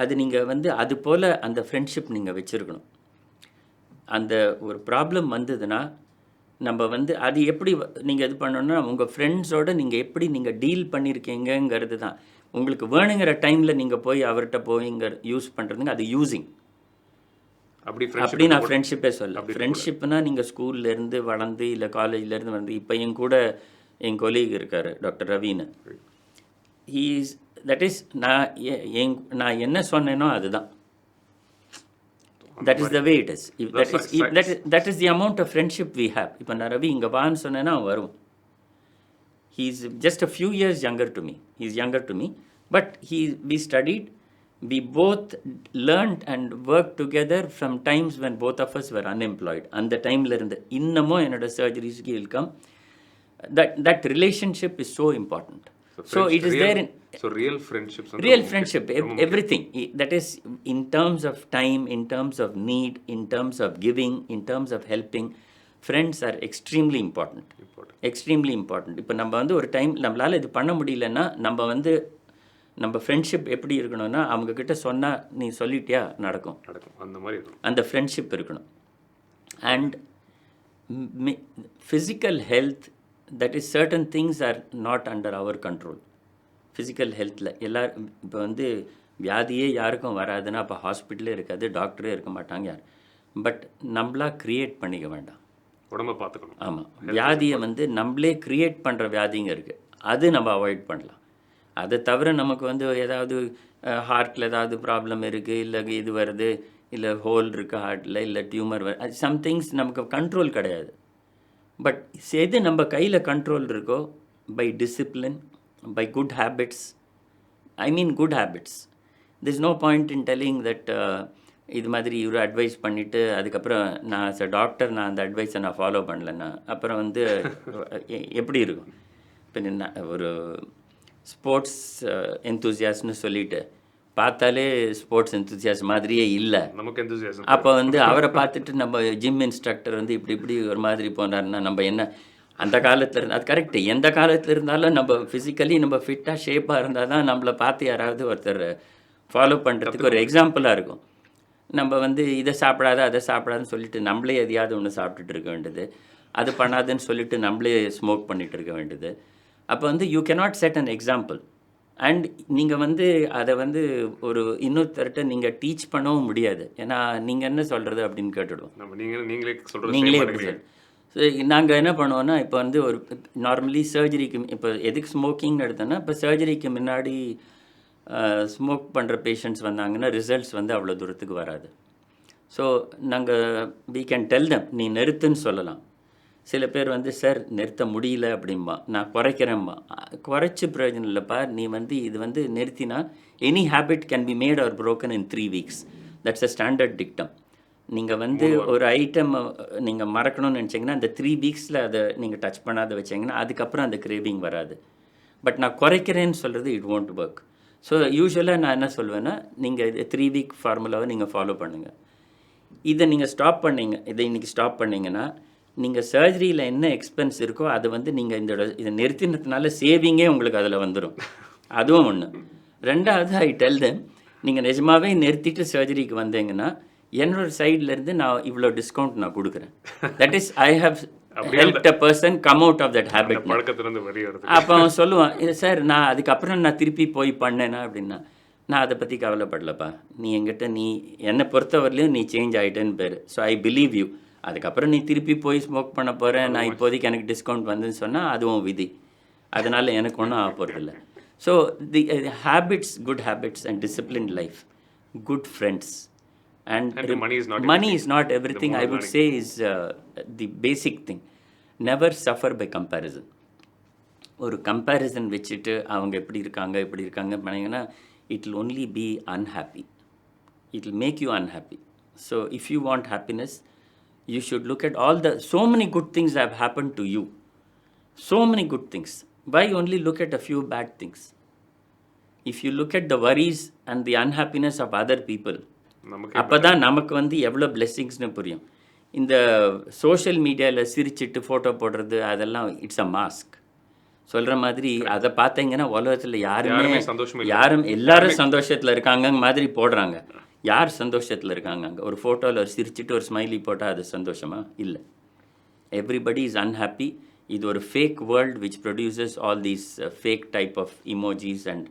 அது நீங்கள் வந்து அது போல் அந்த ஃப்ரெண்ட்ஷிப் நீங்கள் வச்சுருக்கணும். அந்த ஒரு ப்ராப்ளம் வந்ததுன்னா நம்ம வந்து அது எப்படி நீங்கள் இது பண்ணணும்னா உங்கள் ஃப்ரெண்ட்ஸோடு நீங்கள் எப்படி நீங்கள் டீல் பண்ணியிருக்கீங்கிறது தான். உங்களுக்கு வேணுங்கிற டைமில் நீங்கள் போய் அவர்கிட்ட போய் யூஸ் பண்ணுறதுங்க அது யூஸிங். அப்படி நான் ஃப்ரெண்ட்ஷிப்பே சொல்ல. ஃப்ரெண்ட்ஷிப்னா நீங்கள் ஸ்கூல்லேருந்து வளர்ந்து இல்லை காலேஜ்லேருந்து வந்து இப்போ என் கூட என் கொலீக் இருக்கார் டாக்டர் ரவீன். தட் இஸ் நான் என்ன சொன்னேனோ அதுதான். That is the way it is. That is the amount of friendship we have. இப்போ நான் ரவி இங்கே வான்னு சொன்னேன்னா அவன் வரும். He is just a few years younger to me. He is younger to me. But we studied. We both learned and worked together from times when both of us were unemployed. அந்த டைமில் இருந்து இன்னமும் என்னோட சர்ஜரிஸ்க்கு will come. That relationship is so important. So it is there in... So real friendships. Real friendship, everything. That is in terms of time, in terms of need, in terms of giving, in terms of helping. Friends are extremely important. Extremely important. இப்போ நம்ம வந்து ஒரு time நம்மளால் இது பண்ண முடியலன்னா நம்ம friendship எப்படி இருக்கணும்னா அவங்கக்கிட்ட சொன்னால் நீ சொல்லிட்டியா நடக்கும். அந்த மாதிரி இருக்கணும். அந்த ஃப்ரெண்ட்ஷிப் இருக்கணும். And physical health, that is certain things are not under our control. ஃபிசிக்கல் ஹெல்த்தில் இப்போ வந்து வியாதியே யாருக்கும் வராதுன்னா அப்போ ஹாஸ்பிட்டலே இருக்காது, டாக்டரே இருக்க மாட்டாங்க யார். பட் நம்மளா க்ரியேட் பண்ணிக்க வேண்டாம், உடம்பை பார்த்துக்கணும். ஆமாம், வியாதியை வந்து நம்மளே க்ரியேட் பண்ணுற வியாதிங்க இருக்குது, அது நம்ம அவாய்ட் பண்ணலாம். அதை தவிர நமக்கு வந்து ஏதாவது ஹார்ட்டில் ஏதாவது ப்ராப்ளம் இருக்குது, இல்லை இது வருது, இல்லை ஹோல் இருக்குது ஹார்ட்டில், இல்லை டியூமர் வருது, சம்திங்ஸ் நமக்கு கண்ட்ரோல் கிடையாது. பட் எது நம்ம கையில் கண்ட்ரோல் இருக்கோ, by discipline, by good habits, I mean good habits. there is no point in telling that இது மாதிரி இவர் அட்வைஸ் பண்ணிவிட்டு அதுக்கப்புறம் நான் as a டாக்டர் நான் அந்த அட்வைஸை நான் ஃபாலோ பண்ணலன்னா அப்புறம் வந்து எப்படி இருக்கும். இப்போ ஒரு ஸ்போர்ட்ஸ் எந்தூசியாஸ்ட்னு சொல்லிட்டு பார்த்தாலே ஸ்போர்ட்ஸ் எந்தூசியாஸ் மாதிரியே இல்லை நமக்கு எந்தூசியாசம். அப்போ வந்து அவரை பார்த்துட்டு நம்ம ஜிம் இன்ஸ்ட்ரக்டர் வந்து இப்படி ஒரு மாதிரி போனாருன்னா நம்ம என்ன அந்த காலத்தில் இருந்து அது கரெக்டு. எந்த காலத்தில் இருந்தாலும் நம்ம ஃபிசிக்கலி நம்ம ஃபிட்டாக ஷேப்பாக இருந்தால் தான் நம்மளை பார்த்து யாராவது ஒருத்தர் ஃபாலோ பண்ணுறதுக்கு ஒரு எக்ஸாம்பிளாக இருக்கும். நம்ம வந்து இதை சாப்பிடாத அதை சாப்பிடாதுன்னு சொல்லிட்டு நம்மளே எதையாவது ஒன்று சாப்பிட்டுட்டு இருக்க வேண்டியது, அது பண்ணாதுன்னு சொல்லிட்டு நம்மளே ஸ்மோக் பண்ணிகிட்டு இருக்க வேண்டியது. அப்போ வந்து you cannot set an example. And நீங்கள் வந்து அதை வந்து ஒரு இன்னொருத்தர்கிட்ட நீங்கள் டீச் பண்ணவும் முடியாது. ஏன்னா நீங்கள் என்ன சொல்கிறது அப்படின்னு கேட்டுடுவோம். நீங்களே எப்படி சொல். ஸோ நாங்கள் என்ன பண்ணுவோன்னா இப்போ வந்து ஒரு நார்மலி சர்ஜரிக்கு இப்போ எதுக்கு ஸ்மோக்கிங்னு எடுத்தோன்னா இப்போ சர்ஜரிக்கு முன்னாடி ஸ்மோக் பண்ணுற பேஷண்ட்ஸ் வந்தாங்கன்னா ரிசல்ட்ஸ் வந்து அவ்வளோ தூரத்துக்கு வராது. ஸோ நாங்கள் we can tell them நீ நிறுத்துன்னு சொல்லலாம். சில பேர் வந்து சார் நிறுத்த முடியல அப்படின்பா, நான் குறைக்கிறேன்பா. குறைச்சி பிரயோஜனம் இல்லைப்பா, நீ வந்து இது வந்து நிறுத்தினா any habit can be made or broken in 3 weeks. That's a standard dictum. நீங்கள் வந்து ஒரு ஐட்டம் நீங்கள் மறக்கணும்னு நினச்சிங்கன்னா அந்த 3 வீக்ஸில் அதை நீங்கள் டச் பண்ணாத வச்சிங்கன்னா அதுக்கப்புறம் அந்த கிரேவிங் வராது. பட் நான் குறைக்கிறேன்னு சொல்கிறது இட் won't ஒர்க். ஸோ யூஸ்வலாக நான் என்ன சொல்வேன்னா நீங்கள் இது 3 வீக் ஃபார்முலாவை நீங்கள் ஃபாலோ பண்ணுங்கள். இதை நீங்கள் ஸ்டாப் பண்ணிங்க, இதை இன்றைக்கி ஸ்டாப் பண்ணிங்கன்னா நீங்கள் சர்ஜரியில் என்ன எக்ஸ்பென்ஸ் இருக்கோ அது வந்து நீங்கள் இதை நிறுத்தினதுனால சேவிங்கே உங்களுக்கு அதில் வந்துடும். அதுவும் ஒன்று. ரெண்டாவது ஐ டெல் தெம் நீங்கள் நிஜமாகவே நிறுத்திட்டு சர்ஜரிக்கு வந்தீங்கன்னா என்னோட சைட்லேருந்து நான் இவ்வளோ டிஸ்கவுண்ட் நான் கொடுக்குறேன். That is I have helped a person come out of that habit. பழக்கத்திலிருந்து வெளியே வருது. அப்போ அவன் சொல்லுவான், இது சார் நான் அதுக்கப்புறம் நான் திருப்பி போய் பண்ணேன்னா அப்படின்னா நான் அதை பற்றி கவலைப்படலப்பா. நீ என்கிட்ட என்னை பொறுத்தவரையிலையும் நீ சேஞ்ச் ஆகிட்டேன்னு பேர். So I believe you. அதுக்கப்புறம் நீ திருப்பி போய் ஸ்மோக் பண்ண போகிறேன், நான் இப்போதைக்கு எனக்கு டிஸ்கவுண்ட் வந்துன்னு சொன்னால் அதுவும் விதி. அதனால் எனக்கு ஒன்றும் ஆக போகிறதில்ல. So the habits, good habits and disciplined life, good friends and money is not everything. I would say is the basic thing. Never suffer by comparison. ஒரு கம்பேரிசன் வச்சுட்டு அவங்க எப்படி இருக்காங்க பண்ணிங்கன்னா it will only be unhappy. It will make you unhappy. So if you want happiness, you should look at all the so many good things that have happened to you. So many good things. Why only look at a few bad things? If you look at the worries and the unhappiness of other people, அப்போ தான் நமக்கு வந்து எவ்வளோ பிளெஸ்ஸிங்ஸ்னு புரியும். இந்த social மீடியாவில் சிரிச்சிட்டு photo போடுறது அதெல்லாம் இட்ஸ் அ மாஸ்க். சொல்கிற மாதிரி அதை பார்த்தீங்கன்னா உலகத்தில் யாரும் எல்லாரும் சந்தோஷத்தில் இருக்காங்க மாதிரி போடுறாங்க. யார் சந்தோஷத்தில் இருக்காங்க? அங்கே ஒரு ஃபோட்டோவில் ஒரு சிரிச்சிட்டு ஒரு ஸ்மைலி போட்டால் அது சந்தோஷமா? இல்லை. Everybody is unhappy. இது ஒரு fake world which produces all these fake type of emojis and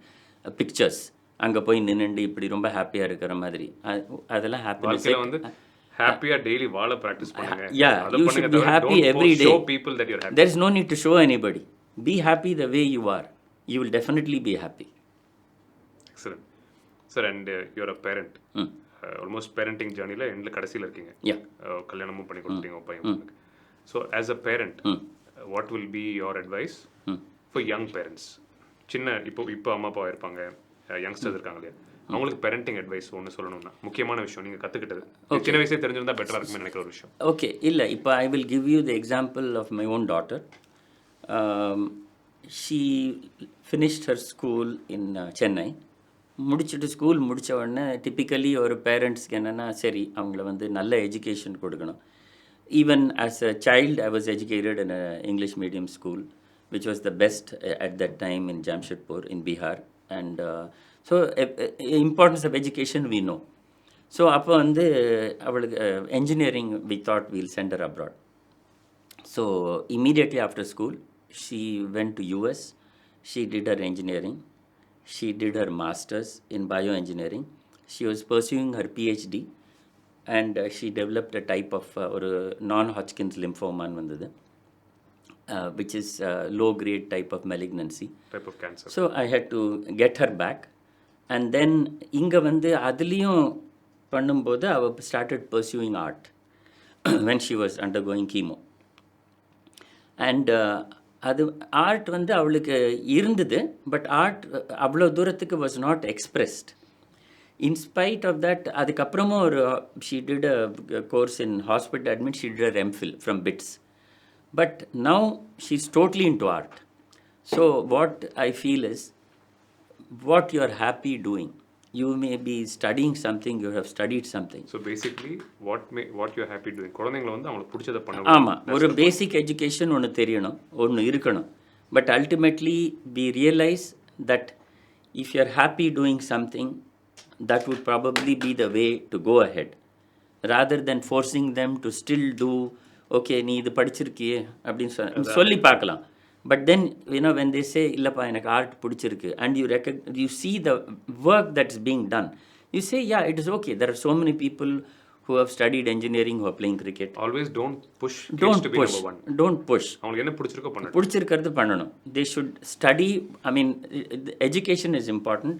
pictures. அங்கே போய் நின்னுண்டு இப்படி ரொம்ப ஹாப்பியாக இருக்கிற மாதிரி அதெல்லாம் ஹாப்பினஸ் வந்து ஹாப்பியா டெய்லி வாழ பிராக்டீஸ் பண்ணுங்க. Yeah, you should be happy every day. Show people that you're happy. There is no need to show anybody. Be happy the way you are. You will definitely be happy. Excellent. Sir, and you're a parent. Almost parenting journey la endla கடைசில இருக்கீங்க. Yeah. கல்யாணமும் பண்ணி கொடுத்தீங்க பையனுக்கு. So as a parent, what will be your advice for young parents? சின்ன இப்போ அம்மா அப்பா இருப்பாங்க, யங்ஸ்டர்ஸ் இருக்காங்க இல்லையா, அவங்களுக்கு பேரண்டிங் அட்வைஸ் ஒன்று சொல்லணும்னா முக்கியமான விஷயம் நீங்கள் கற்றுக்கிட்டது சின்ன வயசே தெரிஞ்சிருந்தா பெட்டராக இருக்குமே நினைக்கிற ஒரு விஷயம். ஓகே, இல்லை இப்போ I will give you the example of my own daughter. She finished her school in Chennai. முடிச்சுட்டு ஸ்கூல் முடித்த உடனே டிப்பிக்கலி ஒரு பேரண்ட்ஸ்க்கு என்னென்னா சரி அவங்கள வந்து நல்ல எஜுகேஷன் கொடுக்கணும். Even as a child I was educated in English medium school which was the best at that time in Jamshedpur in Bihar. And so importance of education we know. So அப்போ வந்து அவளுக்கு engineering we thought we'll send her abroad. So immediately after school she went to US. She did her engineering. She did her masters in bioengineering. She was pursuing her PhD and she developed a type of ஒரு non-Hodgkin's lymphoma வந்தது. Which is low grade type of malignancy. Type of cancer. So I had to get her back. And then இங்கே வந்து அதுலேயும் பண்ணும்போது அவ started pursuing art when she was undergoing chemo. And அது art வந்து அவளுக்கு இருந்தது, பட் ஆர்ட் அவ்வளோ தூரத்துக்கு was not expressed. In spite of that, அதுக்கப்புறமும் ஒரு she did a course in hospital admin. She did her MPhil from BITS. But now she's totally into art. So what I feel is, what you are happy doing. You may be studying something, you have studied something. So basically, what you are happy doing. குழந்தைகளை வந்து அவங்களுக்கு பிடிச்சதை பண்ணணும். ஆமாம், ஒரு பேசிக் education ஒன்று தெரியணும், ஒன்று இருக்கணும். But ultimately, we realize that if you are happy doing something, that would probably be the way to go ahead. Rather than forcing them to still do, okay நீ இது படிச்சிருக்கியே அப்படின்னு சொல்லி பார்க்கலாம். But then you know when they say இல்லைப்பா எனக்கு art பிடிச்சிருக்கு and you see the work that's being done, you say yeah it is okay. There are so many people who have studied engineering who are playing cricket. Always don't push kids to be number one. Don't push. அவங்களுக்கு என்ன பிடிச்சிருக்கோ பண்ணணும். பிடிச்சிருக்கிறது பண்ணணும். They should study. I mean education is important,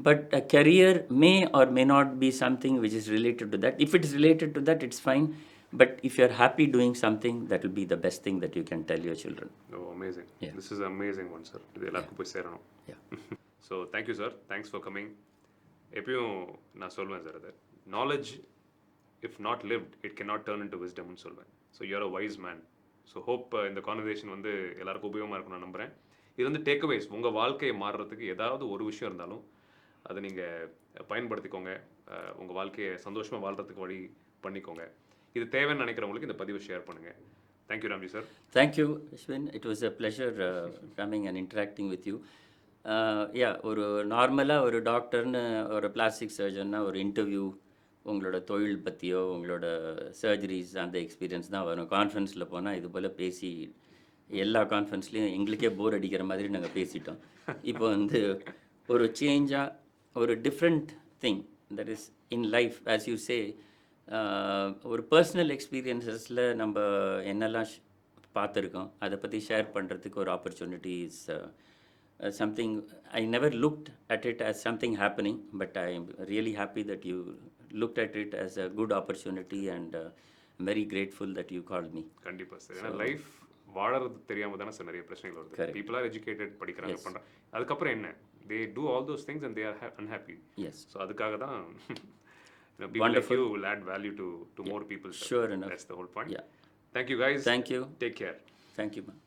but a career may or may not be something which is related to that. If it is related to that, it's fine. But if you are happy doing something, that will be the best thing that you can tell your children. Oh, amazing. Yeah. This is amazing one, sir. இது எல்லாருக்கும் போய் சேரணும். Yeah. So thank you, sir. Thanks for coming. எப்பயும் நான் சொல்வேன் sir, அது knowledge if not lived it cannot turn into wisdom னு சொல்வேன். So you are a wise man. So hope இந்த conversation வந்து எல்லாருக்கும் உபயோகமாக இருக்கும்னு நான் நம்புகிறேன். இது வந்து டேக்அவேஸ். உங்கள் வாழ்க்கையை மாறுறதுக்கு ஏதாவது ஒரு விஷயம் இருந்தாலும் அதை நீங்கள் பயன்படுத்திக்கோங்க. உங்கள் வாழ்க்கையை சந்தோஷமாக வாழ்கிறதுக்கு வழி பண்ணிக்கோங்க. இது தேவைன்னு நினைக்கிறவங்களுக்கு இந்த பதிவை ஷேர் பண்ணுங்கள். Thank you Ramji sir. Thank you Ashwin. It was a pleasure coming and interacting with you. ஒரு நார்மலாக ஒரு டாக்டர்னு ஒரு பிளாஸ்டிக் சர்ஜன்னா ஒரு இன்டர்வியூ உங்களோட தொழில் பற்றியோ உங்களோட சர்ஜரிஸ் அந்த எக்ஸ்பீரியன்ஸ் தான் வரும். கான்ஃபரன்ஸில் போனால் இது போல் பேசி எல்லா கான்ஃபரன்ஸ்லேயும் எங்களுக்கே போர் அடிக்கிற மாதிரி நாங்கள் பேசிட்டோம். இப்போ வந்து ஒரு சேஞ்சாக ஒரு different thing that is in life as you சே ஒரு பர்சனல் எக்ஸ்பீரியன்ஸஸில் நம்ம என்னெல்லாம் பார்த்துருக்கோம் அதை பற்றி ஷேர் பண்ணுறதுக்கு ஒரு opportunity is something I never looked at it as something happening but I am really happy that you looked at it as a good opportunity and very grateful that you called me. கண்டிப்பாக sir. ஏன்னா life வாழறது தெரியாம தானே sir நிறைய பிரச்சனைகள் வருது. People are educated, படிக்கிறாங்க, பண்ணுறாங்க, அதுக்கப்புறம் என்ன, they do all those things and they are unhappy. Yes, so அதுக்காக தான் people like you will add value to more people, sir. Sure enough. That's the whole point. Yeah. Thank you guys. Thank you. Take care. Thank you, ma'am.